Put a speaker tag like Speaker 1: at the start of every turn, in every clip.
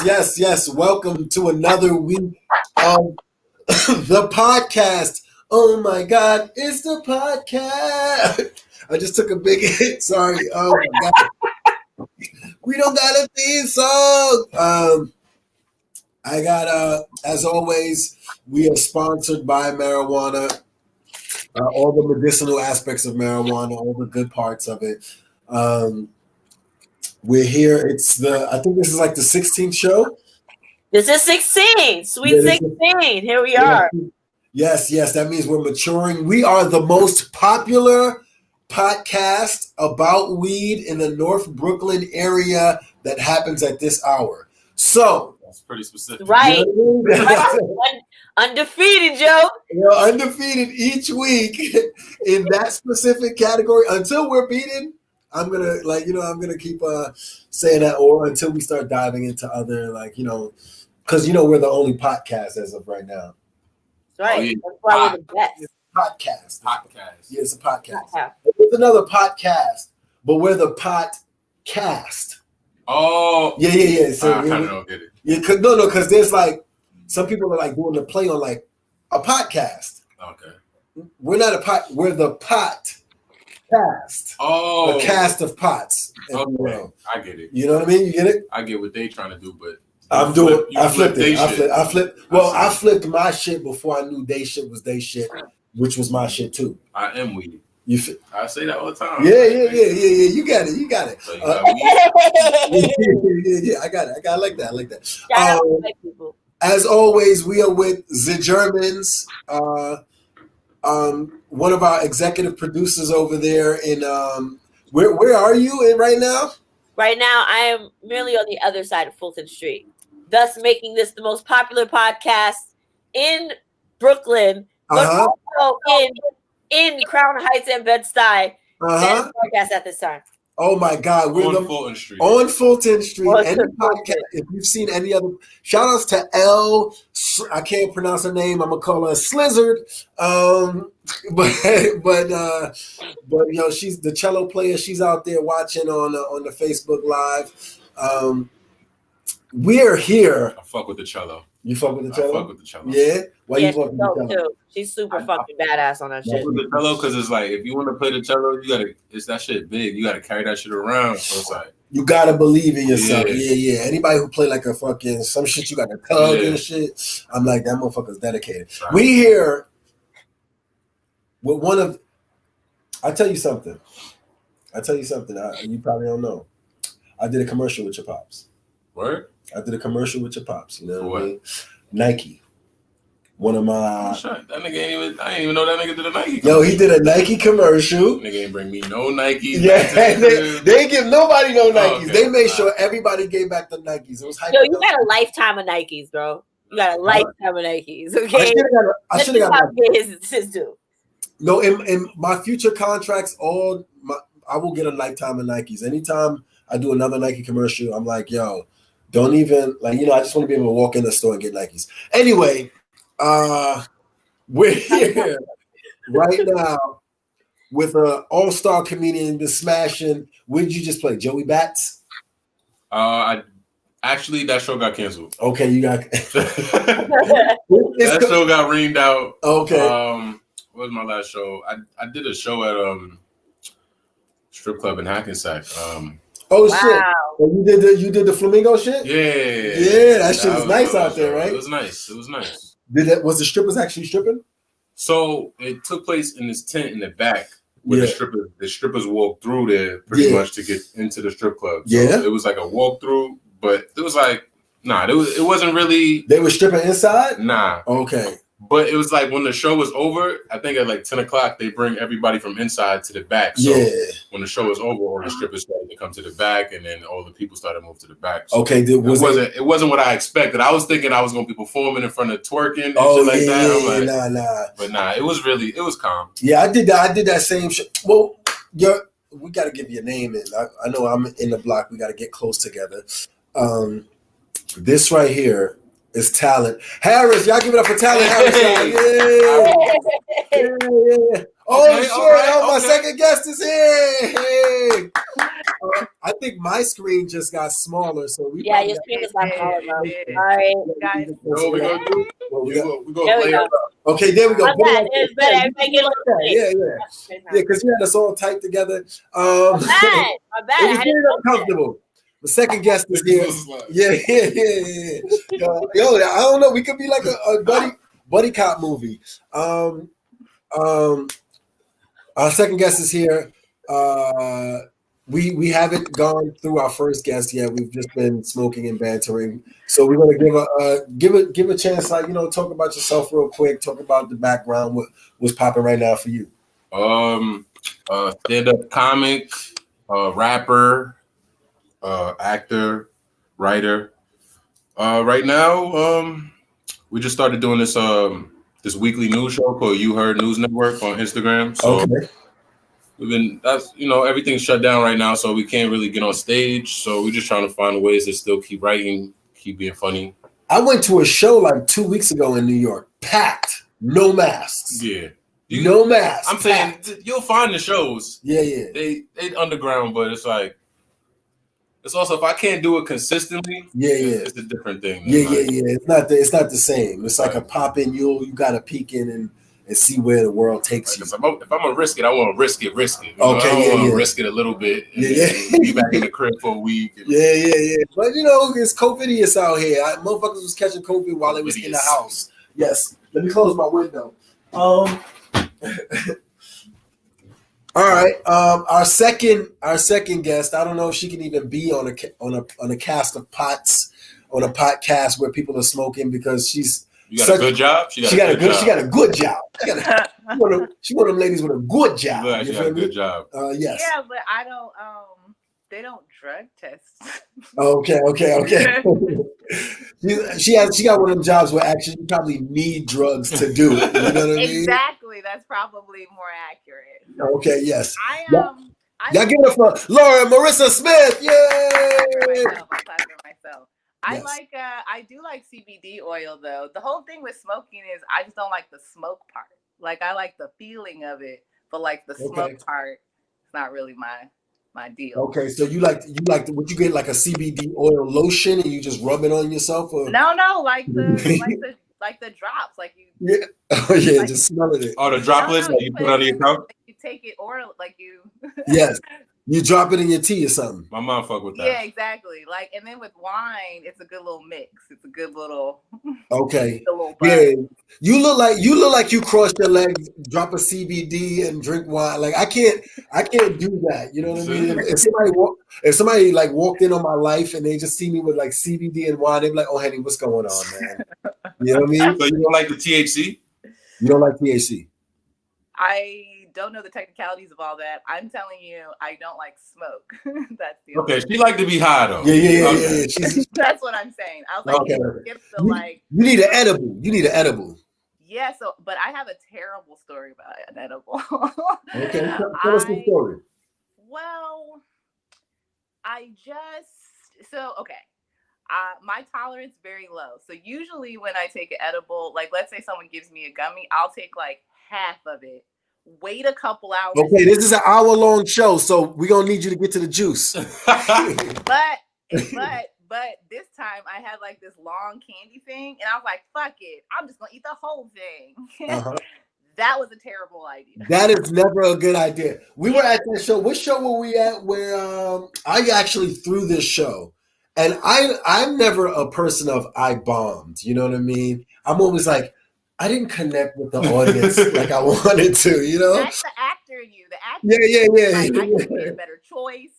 Speaker 1: Yes. Welcome to another week of the podcast. Oh my God, it's the podcast. I just took a big hit. Sorry. Oh my God. We don't got a theme song. I got, as always, we are sponsored by marijuana. All the medicinal aspects of marijuana, all the good parts of it. We're here. I think this is like the 16th show.
Speaker 2: This is 16, sweet 16. Here we are.
Speaker 1: Yes. That means we're maturing. We are the most popular podcast about weed in the North Brooklyn area that happens at this hour. So
Speaker 3: that's pretty specific.
Speaker 2: Right. You know what I mean? Undefeated, Joe.
Speaker 1: Undefeated each week in that specific category until we're beaten. I'm gonna keep saying that, or until we start diving into other, because we're the only podcast as of right now.
Speaker 2: That's right. That's why we're the best.
Speaker 1: It's a podcast. Yeah, it's a podcast.
Speaker 2: Yeah.
Speaker 1: It's another podcast, but we're the podcast.
Speaker 3: Oh.
Speaker 1: Yeah. So
Speaker 3: I kind of don't get it.
Speaker 1: Yeah, because there's some people are doing the play on a podcast.
Speaker 3: Okay.
Speaker 1: We're not we're the podcast.
Speaker 3: Oh,
Speaker 1: a cast of pots.
Speaker 3: Okay, I get it.
Speaker 1: You know what I mean? You get it?
Speaker 3: I get what they trying to do, but
Speaker 1: I flipped it. I flipped my shit before I knew they shit was they shit, which was my shit too.
Speaker 3: I am weed.
Speaker 1: I
Speaker 3: say that all the time.
Speaker 1: Yeah. You got it.
Speaker 3: So
Speaker 1: yeah. I got it. I like that. As always, we are with the Germans. One of our executive producers over there in where are you in right now?
Speaker 2: Right now, I am merely on the other side of Fulton Street, thus making this the most popular podcast in Brooklyn, but also in Crown Heights and Bed-Stuy. Podcast at this time.
Speaker 1: Oh my God, we're
Speaker 3: on Fulton Street.
Speaker 1: On Fulton Street. Any podcast, if you've seen any other, shout outs to L. I can't pronounce her name. I'm gonna call her Slizzard. But she's the cello player. She's out there watching on the Facebook Live. We're here.
Speaker 3: I fuck with the cello.
Speaker 1: You fuck with the cello?
Speaker 3: I fuck with the cello.
Speaker 1: Yeah. Why you fuck with the cello?
Speaker 2: Too. She's super fucking badass on that shit.
Speaker 3: I fuck with the cello because it's if you want to play the cello, it's that shit big. You gotta carry that shit around. So it's
Speaker 1: you gotta believe in yourself. Yeah. Anybody who play a fucking some shit you gotta tug and shit. I'm that motherfucker's dedicated. Right. We here with one of. I tell you something. You probably don't know. I did a commercial with your pops.
Speaker 3: What?
Speaker 1: I did a commercial with your pops. You know
Speaker 3: what I
Speaker 1: mean? Nike. One of my.
Speaker 3: That nigga I didn't even know that nigga did a Nike
Speaker 1: commercial. Yo, he did a Nike commercial.
Speaker 3: Nigga ain't bring me no Nikes.
Speaker 1: Yeah, they ain't give nobody no Nikes. Okay. They made sure everybody gave back the Nikes. It was hype.
Speaker 2: Yo, you got a lifetime of Nikes, bro. You got a lifetime of Nikes. Okay.
Speaker 1: I should have got
Speaker 2: his due.
Speaker 1: No, in my future contracts, I will get a lifetime of Nikes. Anytime I do another Nike commercial, I'm like, yo, don't even I just want to be able to walk in the store and get Nikes. Anyway, we're here right now with an all-star comedian, the smashing. What did you just play? Joey Bats?
Speaker 3: Actually, that show got canceled.
Speaker 1: Okay, you got
Speaker 3: that show got reamed out.
Speaker 1: Okay.
Speaker 3: What was my last show? I did a show at strip club in Hackensack.
Speaker 1: Oh shit! You did the flamingo shit?
Speaker 3: Yeah,
Speaker 1: that shit was nice out there, right?
Speaker 3: It was nice.
Speaker 1: Was the strippers actually stripping?
Speaker 3: So it took place in this tent in the back where the strippers walked through there pretty much to get into the strip club. So it was like a walkthrough, but it was it wasn't really.
Speaker 1: They were stripping inside?
Speaker 3: Nah.
Speaker 1: Okay.
Speaker 3: But it was when the show was over, I think at 10 o'clock, they bring everybody from inside to the back. So when the show was over, all the strippers started to come to the back, and then all the people started to move to the back. So
Speaker 1: okay,
Speaker 3: it wasn't what I expected. I was thinking I was going to be performing in front of twerking and shit like that.
Speaker 1: Nah.
Speaker 3: But nah, it was calm.
Speaker 1: Yeah, I did that same shit. Well, we got to give you a name. I know I'm in the block. We got to get close together. This right here is talent. Harris, y'all give it up for talent. Harris. Yeah. Oh, shit. Oh, my second guest is here. Hey. I think my screen just got smaller, so we.
Speaker 2: Yeah, your screen is not smaller, bro. All right, guys.
Speaker 3: We're gonna play it.
Speaker 1: Okay, there we go.
Speaker 2: It's better. Everybody get a little
Speaker 1: yeah, because you had us all tight together.
Speaker 2: My bad.
Speaker 1: It was very uncomfortable. The second guest is here. Yeah. Yo, I don't know. We could be like a buddy cop movie. Our second guest is here. We haven't gone through our first guest yet. We've just been smoking and bantering. So we're gonna give a chance, like, talk about yourself real quick. Talk about the background. What's popping right now for you?
Speaker 3: Stand-up comic, rapper, actor, writer. Right now, we just started doing this this weekly news show called You Heard News Network on Instagram. So everything's shut down right now, so we can't really get on stage. So we're just trying to find ways to still keep writing, keep being funny.
Speaker 1: I went to a show like 2 weeks ago in New York, packed, no masks.
Speaker 3: Yeah.
Speaker 1: No masks.
Speaker 3: I'm saying you'll find the shows.
Speaker 1: Yeah.
Speaker 3: They underground, but it's like, it's also, if I can't do it consistently, it's a different thing.
Speaker 1: Yeah. It's not the same. It's like a pop in. You got to peek in and see where the world takes you.
Speaker 3: If I'm gonna risk it, I want to risk it.
Speaker 1: Okay,
Speaker 3: I want to risk it a little bit. And be back in the crib for a week.
Speaker 1: Yeah. But it's COVIDious out here. Motherfuckers was catching COVID while they was in the house. Yes. Let me close my window. All right. Our second guest. I don't know if she can even be on a cast of pots on a podcast where people are smoking, because she's.
Speaker 3: You got a good job. She got a good job.
Speaker 1: She got a good job. She one of them ladies with a good job.
Speaker 3: She got a good job.
Speaker 1: Yes.
Speaker 4: Yeah, but I don't. They don't drug test.
Speaker 1: Okay. She got one of them jobs where actually you probably need drugs to do it. You know what I mean?
Speaker 4: Exactly. That's probably more accurate.
Speaker 1: Okay. Yes.
Speaker 4: Y'all
Speaker 1: give it up for Laura Marissa Smith. Yay!
Speaker 4: Myself. I do like CBD oil though. The whole thing with smoking is I just don't like the smoke part. Like, I like the feeling of it, but like the smoke part, it's not really my deal.
Speaker 1: Okay, so you like would you get like a CBD oil lotion and you just rub it on yourself, or
Speaker 4: no, like the drops, like you.
Speaker 1: Yeah. Oh yeah, like, just smelling it.
Speaker 3: Oh, the droplets that you put under your tongue.
Speaker 4: You take it oral, like you.
Speaker 1: Yes. You drop it in your tea or something.
Speaker 3: My mom fuck with that.
Speaker 4: Yeah, exactly. Like, and then with wine, it's a good little mix. It's a good little.
Speaker 1: Okay.
Speaker 4: Little
Speaker 1: yeah. You look like you crossed your legs, drop a CBD, and drink wine. Like, I can't do that. You know what I mean? If somebody like walked in on my life and they just see me with like CBD and wine, they'd be like, "Oh, honey, what's going on, man?" You know what I mean?
Speaker 3: So you don't like the THC?
Speaker 1: You don't like THC?
Speaker 4: I don't know the technicalities of all that. I'm telling you, I don't like smoke. That's the
Speaker 3: okay. She like to be high though.
Speaker 1: Yeah.
Speaker 4: That's what I'm saying. I was like,
Speaker 1: okay. You need an edible. You need an edible.
Speaker 4: Yeah. So, but I have a terrible story about an edible.
Speaker 1: Okay, tell us the story.
Speaker 4: Well, my tolerance is very low. So usually when I take an edible, like let's say someone gives me a gummy, I'll take like half of it. Wait a couple hours.
Speaker 1: Okay, this is an hour-long show, so we're gonna need you to get to the juice.
Speaker 4: but this time I had like this long candy thing, and I was like, "Fuck it, I'm just gonna eat the whole thing." That was a terrible idea.
Speaker 1: That is never a good idea. We were at that show. What show were we at? Where I actually threw this show, and I'm never a person of I bombed. You know what I mean? I'm always like, I didn't connect with the audience like I wanted to, you know?
Speaker 4: That's the actor in you. The actor.
Speaker 1: Yeah.
Speaker 4: Like, I could have made a better choice.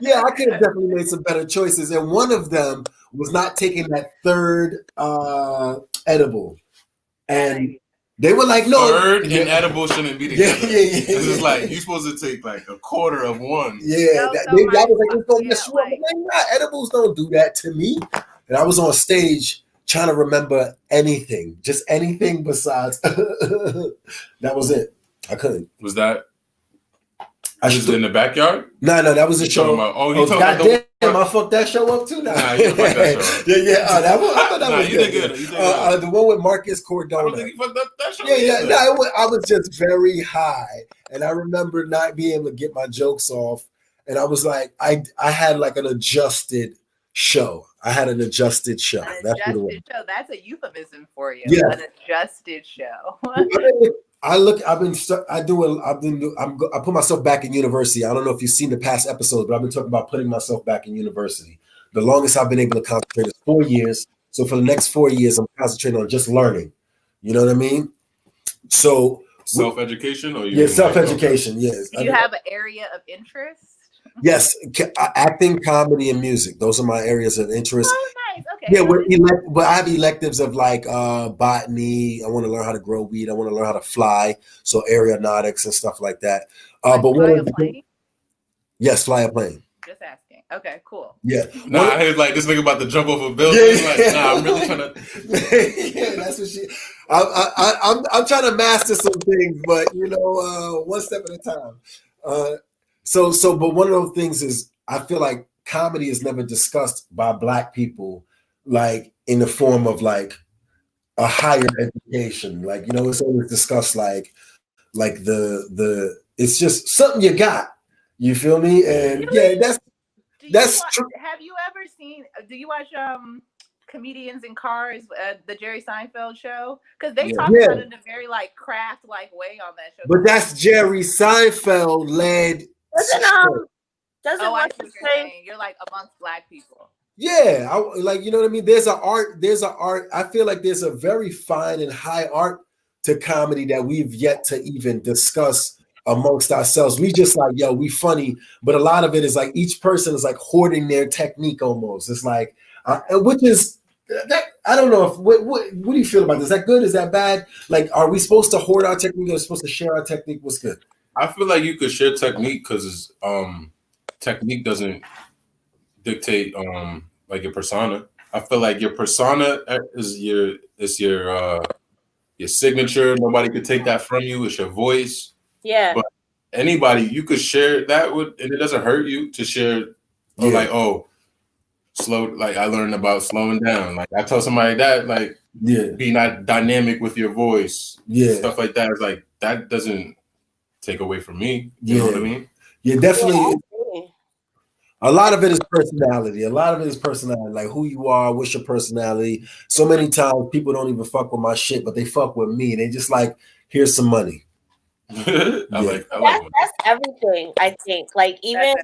Speaker 1: Yeah, I could have definitely made some better choices. And one of them was not taking that third edible. And they were like, no.
Speaker 3: Third and edible shouldn't be together.
Speaker 1: Yeah.
Speaker 3: This is like, you're supposed to take like a quarter of one.
Speaker 1: Yeah. I was like, it's going to mess you up. Like, edibles don't do that to me. And I was on stage trying to remember anything, just anything besides that was it. I couldn't.
Speaker 3: Was that Was it in the backyard?
Speaker 1: No, that was a show.
Speaker 3: You talking about the
Speaker 1: I fucked that show up too now.
Speaker 3: Nah, you fucked that show up.
Speaker 1: Yeah. I thought that was
Speaker 3: you
Speaker 1: good.
Speaker 3: Did good.
Speaker 1: The one with Marcus Cordona.
Speaker 3: I don't think you fucked up that show.
Speaker 1: Yeah. No, I was just very high, and I remember not being able to get my jokes off, and I was like, I had like an adjusted show. That's what it was.
Speaker 4: Show. That's a euphemism for you.
Speaker 1: Yeah.
Speaker 4: An adjusted show.
Speaker 1: I put myself back in university. I don't know if you've seen the past episodes, but I've been talking about putting myself back in university. The longest I've been able to concentrate is 4 years. So for the next 4 years, I'm concentrating on just learning. You know what I mean? So
Speaker 3: self-education
Speaker 1: self-education. Yes.
Speaker 4: Do you have an area of interest?
Speaker 1: Yes, acting, comedy, and music. Those are my areas of interest.
Speaker 4: Oh, nice. Okay.
Speaker 1: Yeah, but I have electives of like botany. I want to learn how to grow weed. I want to learn how to fly. So aeronautics and stuff like that.
Speaker 4: But fly a plane?
Speaker 1: Yes, fly a plane.
Speaker 4: Just asking. Okay, cool.
Speaker 1: Yeah.
Speaker 3: I heard like this nigga about to jump off a building. Yeah. Like, I'm really trying to.
Speaker 1: Yeah, that's what she. I'm trying to master some things, but one step at a time. But one of those things is I feel like comedy is never discussed by Black people, like in the form of like a higher education. Like, it's always discussed like it's just something you got. You feel me? And that's true.
Speaker 4: Have you ever seen? Do you watch Comedians in Cars, the Jerry Seinfeld show? Because they talk about it in a very like craft like way on that show.
Speaker 1: But that's Jerry Seinfeld led.
Speaker 4: Doesn't watch the same. You're like amongst Black people.
Speaker 1: Yeah, you know what I mean? There's an art. I feel like there's a very fine and high art to comedy that we've yet to even discuss amongst ourselves. We just like, we funny, but a lot of it is like each person is like hoarding their technique almost. It's like, which is that, I don't know if what do you feel about this? Is that good? Is that bad? Like, are we supposed to hoard our technique or are we supposed to share our technique? What's good?
Speaker 3: I feel like you could share technique because technique doesn't dictate like your persona. I feel like your persona is your signature. Nobody could take that from you. It's your voice.
Speaker 2: Yeah.
Speaker 3: But anybody you could share that with, and it doesn't hurt you to share. Slow. Like I learned about slowing down. Like I tell somebody that, like, be not dynamic with your voice. Stuff like that. It's like that doesn't take away from me. You know what I mean?
Speaker 1: Yeah, definitely. A lot of it is personality. Like who you are, what's your personality. So many times people don't even fuck with my shit, but they fuck with me. They just like, here's some money.
Speaker 3: I like
Speaker 2: that's everything, I think. Like even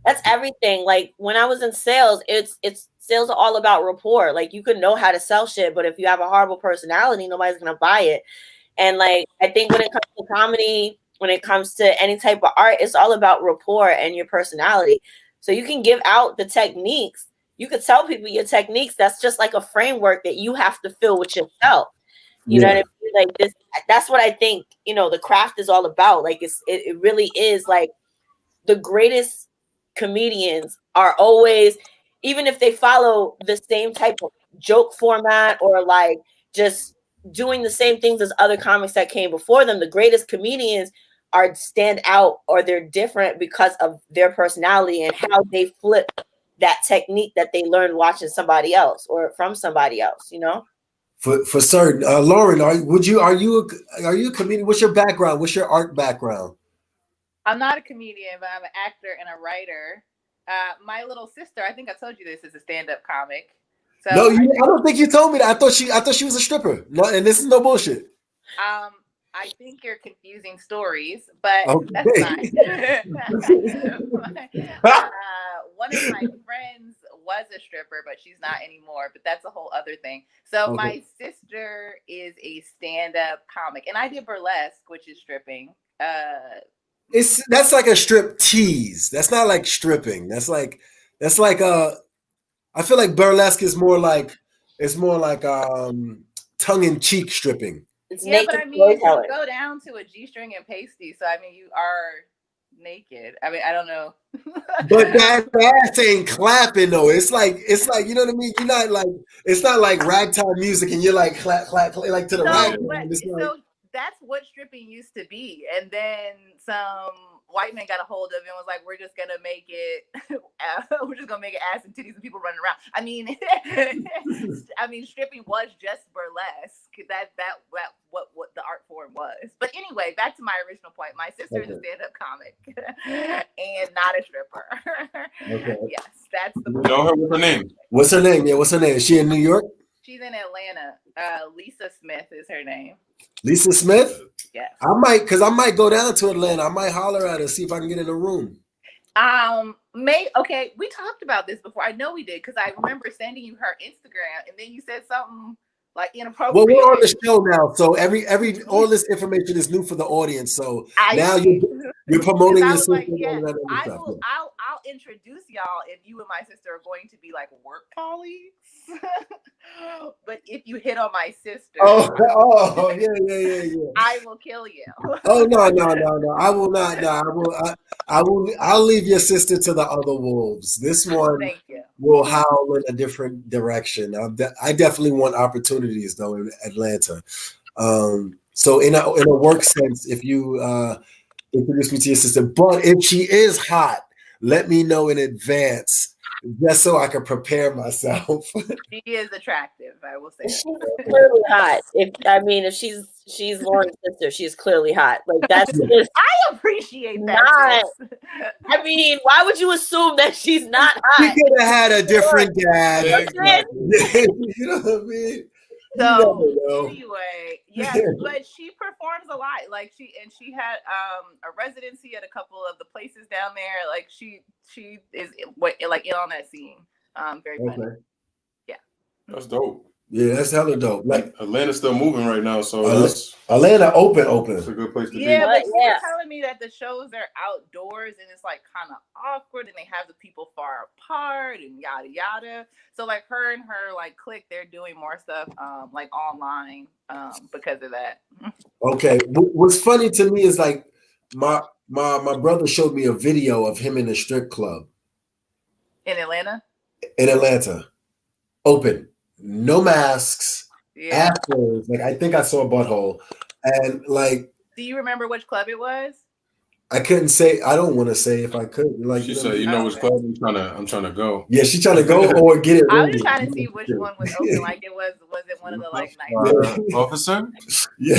Speaker 2: that's everything. Like when I was in sales, it's sales are all about rapport. Like you could know how to sell shit, but if you have a horrible personality, nobody's gonna buy it. And like I think when it comes to comedy, when it comes to any type of art, it's all about rapport and your personality. So you can give out the techniques. You could tell people your techniques. That's just like a framework that you have to fill with yourself. You know what I mean? Like this, that's what I think, the craft is all about. Like it really is like the greatest comedians are always, even if they follow the same type of joke format or like just doing the same things as other comics that came before them, the greatest comedians are stand out or they're different because of their personality and how they flip that technique that they learned watching somebody else or from somebody else,
Speaker 1: For certain. Lauren, are you a comedian? What's your background? What's your art background?
Speaker 4: I'm not a comedian, but I'm an actor and a writer. My little sister, I think I told you this, is a stand-up comic. So
Speaker 1: no, I don't think you told me that. I thought she was a stripper. No, and this is no bullshit.
Speaker 4: I think you're confusing stories, but
Speaker 1: okay.
Speaker 4: That's fine. One of my friends was a stripper, but she's not anymore. But that's a whole other thing. So my sister is a stand-up comic, and I did burlesque, which is stripping.
Speaker 1: That's like a strip tease. That's not like stripping. That's like I feel like burlesque is more like tongue-in-cheek stripping.
Speaker 4: But I mean, you go down to a G-string and pasty, so I mean, you are naked. I mean, I don't know.
Speaker 1: But that ass ain't clapping though. It's like you know what I mean. You're not like, it's not like ragtime music, and you're like clap like to the ragtime.
Speaker 4: So that's what stripping used to be. And then some white man got a hold of it and was like, we're just gonna make it ass and titties and people running around. I mean, stripping was just burlesque. That what the art form was. But anyway, back to my original point. My sister is a stand-up comic and not a stripper. Okay. Yes, that's the point.
Speaker 3: Know her? What's her name?
Speaker 1: What's her name? Yeah, what's her name? Is she in New York?
Speaker 4: She's in Atlanta. Lisa Smith is her name.
Speaker 1: Lisa Smith?
Speaker 4: Yes.
Speaker 1: I might go down to Atlanta. I might holler at her, see if I can get in a room.
Speaker 4: Okay, we talked about this before. I know we did, because I remember sending you her Instagram, and then you said something like inappropriate.
Speaker 1: Well, we're on the show now, so all this information is new for the audience. So now you're promoting your sister.
Speaker 4: Like, I'll introduce y'all, and you and my sister are going to be like work colleagues. But if you hit on my sister, yeah, I will kill you.
Speaker 1: Oh no! I will not. No, I'll leave your sister to the other wolves. This one will howl in a different direction. I definitely want opportunities though in Atlanta. So in a work sense, if you introduce me to your sister, but if she is hot, let me know in advance. Just so I can prepare myself.
Speaker 4: She is attractive, I will say.
Speaker 2: She's clearly hot. If she's Lauren's sister, she's clearly hot. Like that's just,
Speaker 4: I appreciate that.
Speaker 2: I mean, why would you assume that she's not hot?
Speaker 1: She could have had a different dad. You know what I mean?
Speaker 4: So anyway, yeah, but she performs a lot. Like she had a residency at a couple of the places down there. Like she is like in on that scene. Very funny. Yeah,
Speaker 3: that's dope.
Speaker 1: Yeah, that's hella dope. Like
Speaker 3: Atlanta's still moving right now, so
Speaker 1: Atlanta open.
Speaker 3: It's a good place to be.
Speaker 4: Yeah, but you were telling me that the shows are outdoors and it's like kind of awkward, and they have the people far apart and yada yada. So like her and her like clique, they're doing more stuff like online because of that.
Speaker 1: Okay, what's funny to me is like my brother showed me a video of him in a strip club
Speaker 4: in Atlanta.
Speaker 1: Open. No masks, afterwards. Like I think I saw a butthole, and like.
Speaker 4: Do you remember which club it was?
Speaker 1: I couldn't say. I don't want to say if I could. Like
Speaker 3: she said, which club I'm trying to go.
Speaker 1: Yeah, she's trying to go or get it.
Speaker 4: I was just trying to see which one was open. Like it was it one of the like nice
Speaker 3: officer?
Speaker 1: Yeah.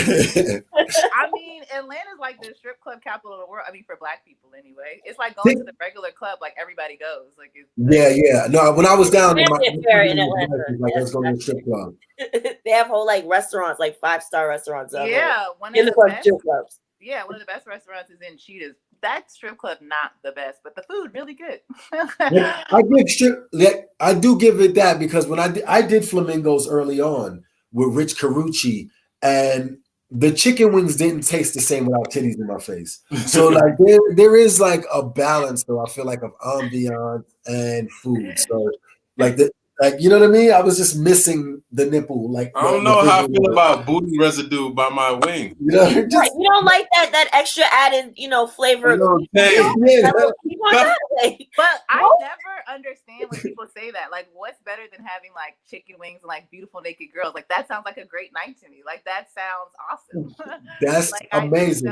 Speaker 4: I mean, Atlanta's like the strip club capital of the world. I mean, for Black people anyway. It's like going to the regular club. Like everybody goes. Like
Speaker 1: yeah. No, when I was down there,
Speaker 2: in Atlanta,
Speaker 1: like let's go to the strip club.
Speaker 2: They have whole like restaurants, like 5-star restaurants.
Speaker 4: Yeah, one of the best strip clubs. Yeah, one of the best restaurants is in Cheetahs. That strip club, not the best, but the food really good.
Speaker 1: I do give it that, because when I did Flamingos early on with Rich Carucci, and the chicken wings didn't taste the same without titties in my face. So like there is like a balance though, I feel like, of ambiance and food. So like you know what I mean? I was just missing the nipple. Like
Speaker 3: I don't know how I feel about booty residue by my wing.
Speaker 2: You don't like that extra added, flavor.
Speaker 4: But I never understand when people say that. Like, what's better than having like chicken wings and like beautiful naked girls? Like that sounds like a great night to me. Like that sounds awesome.
Speaker 1: That's like, amazing.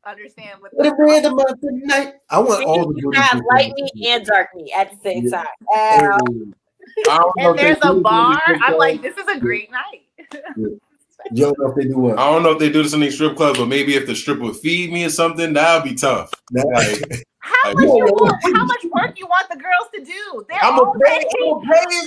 Speaker 4: Understand what
Speaker 1: the rhythm of the night. I want all the booty.
Speaker 2: Have light meat and dark meat at the same time.
Speaker 4: And there's a bar. I'm like, this is a great night.
Speaker 1: You don't know if they do what?
Speaker 3: I don't know if they do this in these strip clubs, but maybe if the stripper would feed me or something, that would be tough.
Speaker 4: How much work you want the girls to do?
Speaker 3: I'm gonna pay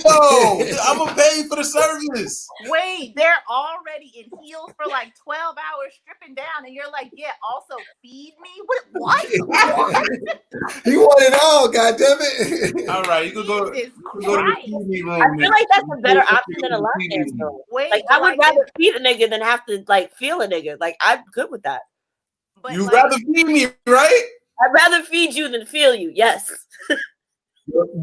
Speaker 3: though. I'm gonna pay for the service.
Speaker 4: Wait, they're already in heels for like 12 hours stripping down, and you're like, yeah, also feed me? What?
Speaker 1: He want it all, goddammit.
Speaker 3: All right, you can go to the feed room.
Speaker 2: I feel like that's a better option than a lap dance though. Like I would rather feed a nigga than have to like feel a nigga. Like I'm good with that.
Speaker 3: But you rather feed me, right?
Speaker 2: I'd rather feed you than feel you. Yes.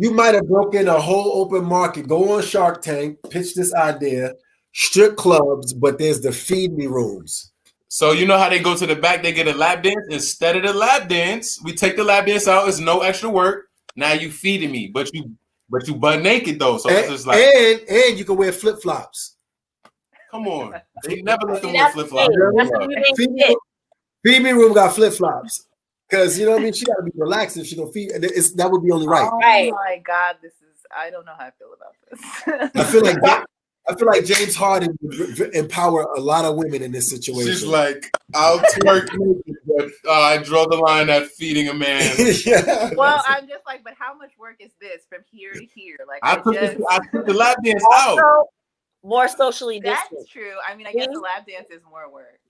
Speaker 1: You might have broken a whole open market. Go on Shark Tank, pitch this idea, strip clubs, but there's the feed me rooms.
Speaker 3: So you know how they go to the back, they get a lap dance. Instead of the lap dance, we take the lap dance out. It's no extra work. Now you feeding me, but you butt naked though. So it's just like
Speaker 1: and you can wear flip flops.
Speaker 3: Come on. They never let them wear flip-flops.
Speaker 1: Feed me room got flip-flops. Because, you know what I mean? She got to be relaxed if she don't feed. That would be only right.
Speaker 4: Oh, my God. I don't know how I feel about this.
Speaker 1: I feel like James Harden would empower a lot of women in this situation.
Speaker 3: She's like, I'll twerk, but I draw the line at feeding a man.
Speaker 1: Yeah.
Speaker 4: Well, I'm just like, but how much work is this from here to here? Like,
Speaker 3: I took the lap dance out.
Speaker 2: More socially distant.
Speaker 4: That's true. I mean, I guess the lap dance is more work.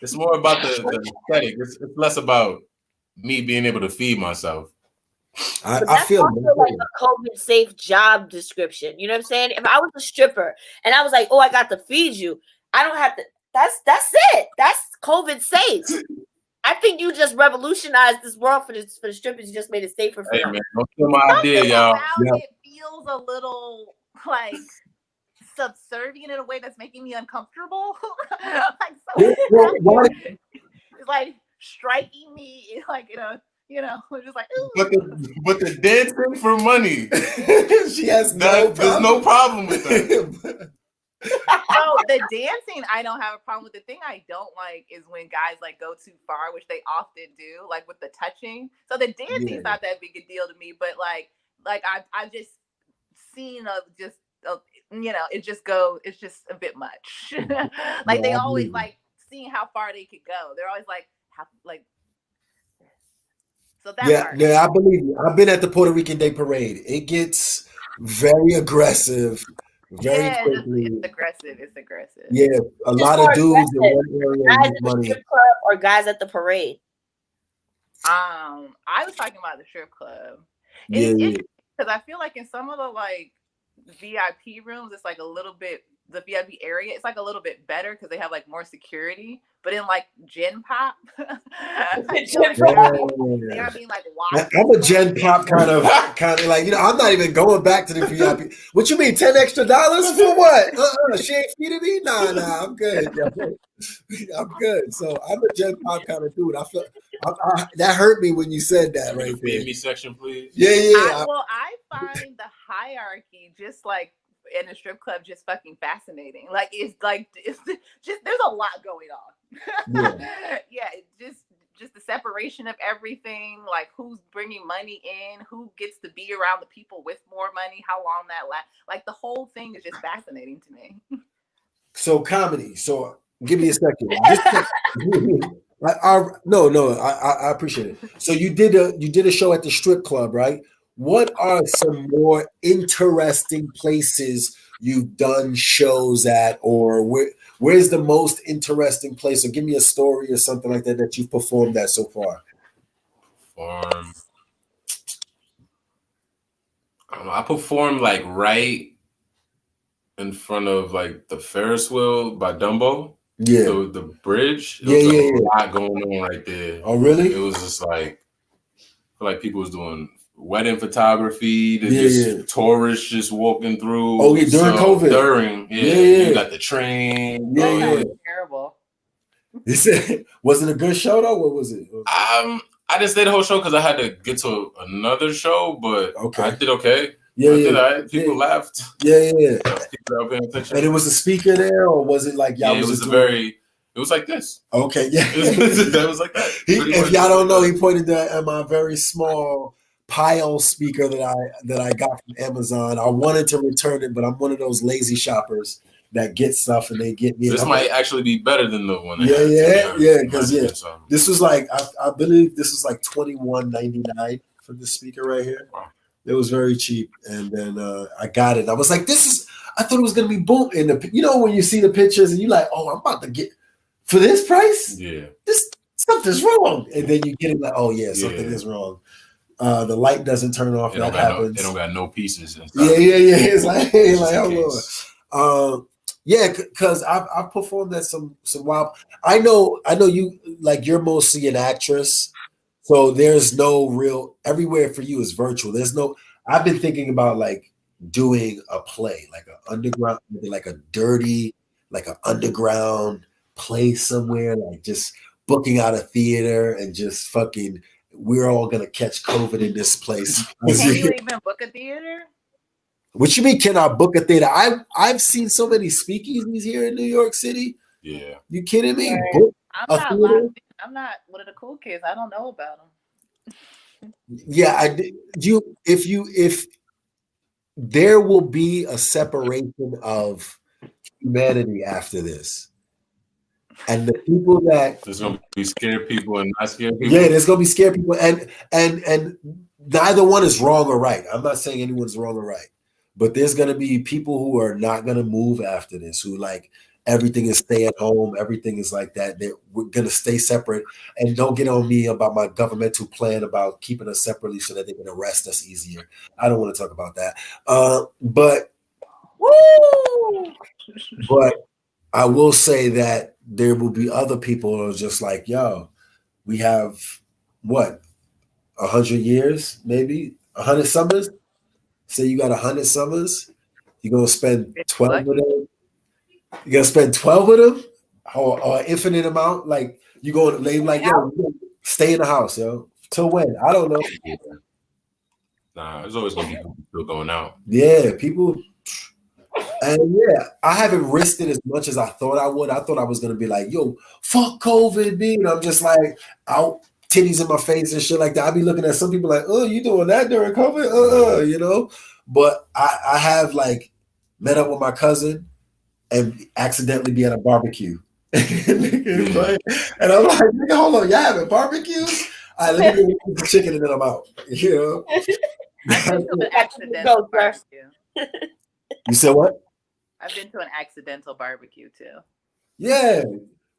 Speaker 3: It's more about the aesthetic. It's less about me being able to feed myself.
Speaker 1: I feel
Speaker 2: like a COVID safe job description. You know what I'm saying? If I was a stripper and I was like, oh, I got to feed you, I don't have to. That's it. That's COVID safe. I think you just revolutionized this world for the strippers. You just made it safer for them.
Speaker 3: Man, don't kill my idea, y'all.
Speaker 4: It feels a little like subservient in a way that's making me uncomfortable. It's like striking me like just like ooh.
Speaker 3: But the dancing for money.
Speaker 1: She has
Speaker 3: there's no problem with that.
Speaker 4: So the dancing, I don't have a problem with. The thing I don't like is when guys like go too far, which they often do, like with the touching. So the dancing is not that big a deal to me, but like I've just seen it's just a bit much. Like they always like seeing how far they could go. They're always like so that part.
Speaker 1: I believe you. I've been at the Puerto Rican Day Parade. It gets very aggressive. Very quickly.
Speaker 4: It's aggressive.
Speaker 1: Yeah, a lot of dudes in one area
Speaker 2: guys
Speaker 1: need money.
Speaker 2: Strip club or guys at the parade.
Speaker 4: I was talking about the strip club. Because I feel like in some of the like VIP rooms, it's like a little bit the VIP area. It's like a little bit better because they have like more security. But in like Gen Pop, I'm a
Speaker 1: Gen Pop kind of like I'm not even going back to the VIP. What you mean, $10 extra for what? She ain't feeding me? Nah, I'm good. I'm good. So I'm a Gen Pop kind of dude. I feel that hurt me when you said that right there.
Speaker 3: Feed me section, please.
Speaker 1: Yeah.
Speaker 4: I find the hierarchy just like in a strip club just fucking fascinating. Like it's just there's a lot going on. Just the separation of everything, like who's bringing money in, who gets to be around the people with more money, how long that lasts. Like the whole thing is just fascinating to me.
Speaker 1: So comedy. So give me a second. I appreciate it. So you did a show at the strip club, right? What are some more interesting places you've done shows at, or where's the most interesting place? Or give me a story or something like that you've performed at so far.
Speaker 3: I performed like right in front of like the Ferris wheel by Dumbo. Yeah, the bridge. There was a lot going on right there.
Speaker 1: Oh, really?
Speaker 3: It was just like, I feel like people was doing wedding photography. Just tourists just walking through.
Speaker 1: Oh, yeah, during COVID.
Speaker 3: You got the train.
Speaker 4: That was terrible.
Speaker 1: Was it a good show though? What was it?
Speaker 3: I didn't stay the whole show because I had to get to another show, but I did okay. People laughed.
Speaker 1: Yeah. And it was a speaker there, or was it like y'all?
Speaker 3: Yeah, it was like this.
Speaker 1: Okay, yeah.
Speaker 3: That was like that.
Speaker 1: If y'all don't know, he pointed at my very small Pile speaker that I got from Amazon. I wanted to return it, but I'm one of those lazy shoppers that get stuff and they get me.
Speaker 3: This might actually be better than the one.
Speaker 1: Because this was like I believe this was like $21.99 for the speaker right here. Wow. It was very cheap, and then I got it. I was like, I thought it was gonna be boom. And when you see the pictures and you're like, oh, I'm about to get for this price. Yeah, something's wrong, and then you get it like, oh yeah, something is wrong. The light doesn't turn off. That happens.
Speaker 3: They don't got no pieces.
Speaker 1: Yeah. It's like oh Lord. Because I've performed at some wild. I know you like you're mostly an actress, so there's no real everywhere for you is virtual. There's no. I've been thinking about like doing a play, like an underground, like a dirty, like an underground play somewhere, like just booking out a theater and just fucking. We're all gonna catch COVID in this place.
Speaker 4: Can you even book a theater?
Speaker 1: What you mean? Can I book a theater? I've seen so many speakeasies here in New York City.
Speaker 3: Yeah.
Speaker 1: You kidding me?
Speaker 4: I'm not one of the cool kids. I don't know about them.
Speaker 1: Yeah, if there will be a separation of humanity after this. And the people that
Speaker 3: there's gonna be scared people and not scared people.
Speaker 1: Yeah, there's gonna be scared people, and neither one is wrong or right. I'm not saying anyone's wrong or right, but there's gonna be people who are not gonna move after this, who like everything is stay at home, everything is like that. We're gonna stay separate, and don't get on me about my governmental plan about keeping us separately so that they can arrest us easier. I don't want to talk about that, but I will say that there will be other people who are just like, yo, we have what, 100 years, maybe 100 summers. Say you got 100 summers, you're gonna spend 12 of them. You're gonna spend 12 of them, or an infinite amount. Like you going to lay like, yo, stay in the house, yo. Till when? I don't know.
Speaker 3: Nah, there's always gonna be people still going out.
Speaker 1: Yeah, people. And yeah, I haven't risked it as much as I thought I would. I thought I was gonna be like, yo, fuck COVID, B. And I'm just like out, titties in my face and shit like that. I'd be looking at some people like, oh, you doing that during COVID? You know? But I have like met up with my cousin and accidentally be at a barbecue. And I'm like, hold on, y'all having barbecues? All right, let me get the chicken and then I'm out. You know?
Speaker 4: I've been to an accidental barbecue.
Speaker 1: You said what?
Speaker 4: I've been to an accidental barbecue too.
Speaker 1: Yeah.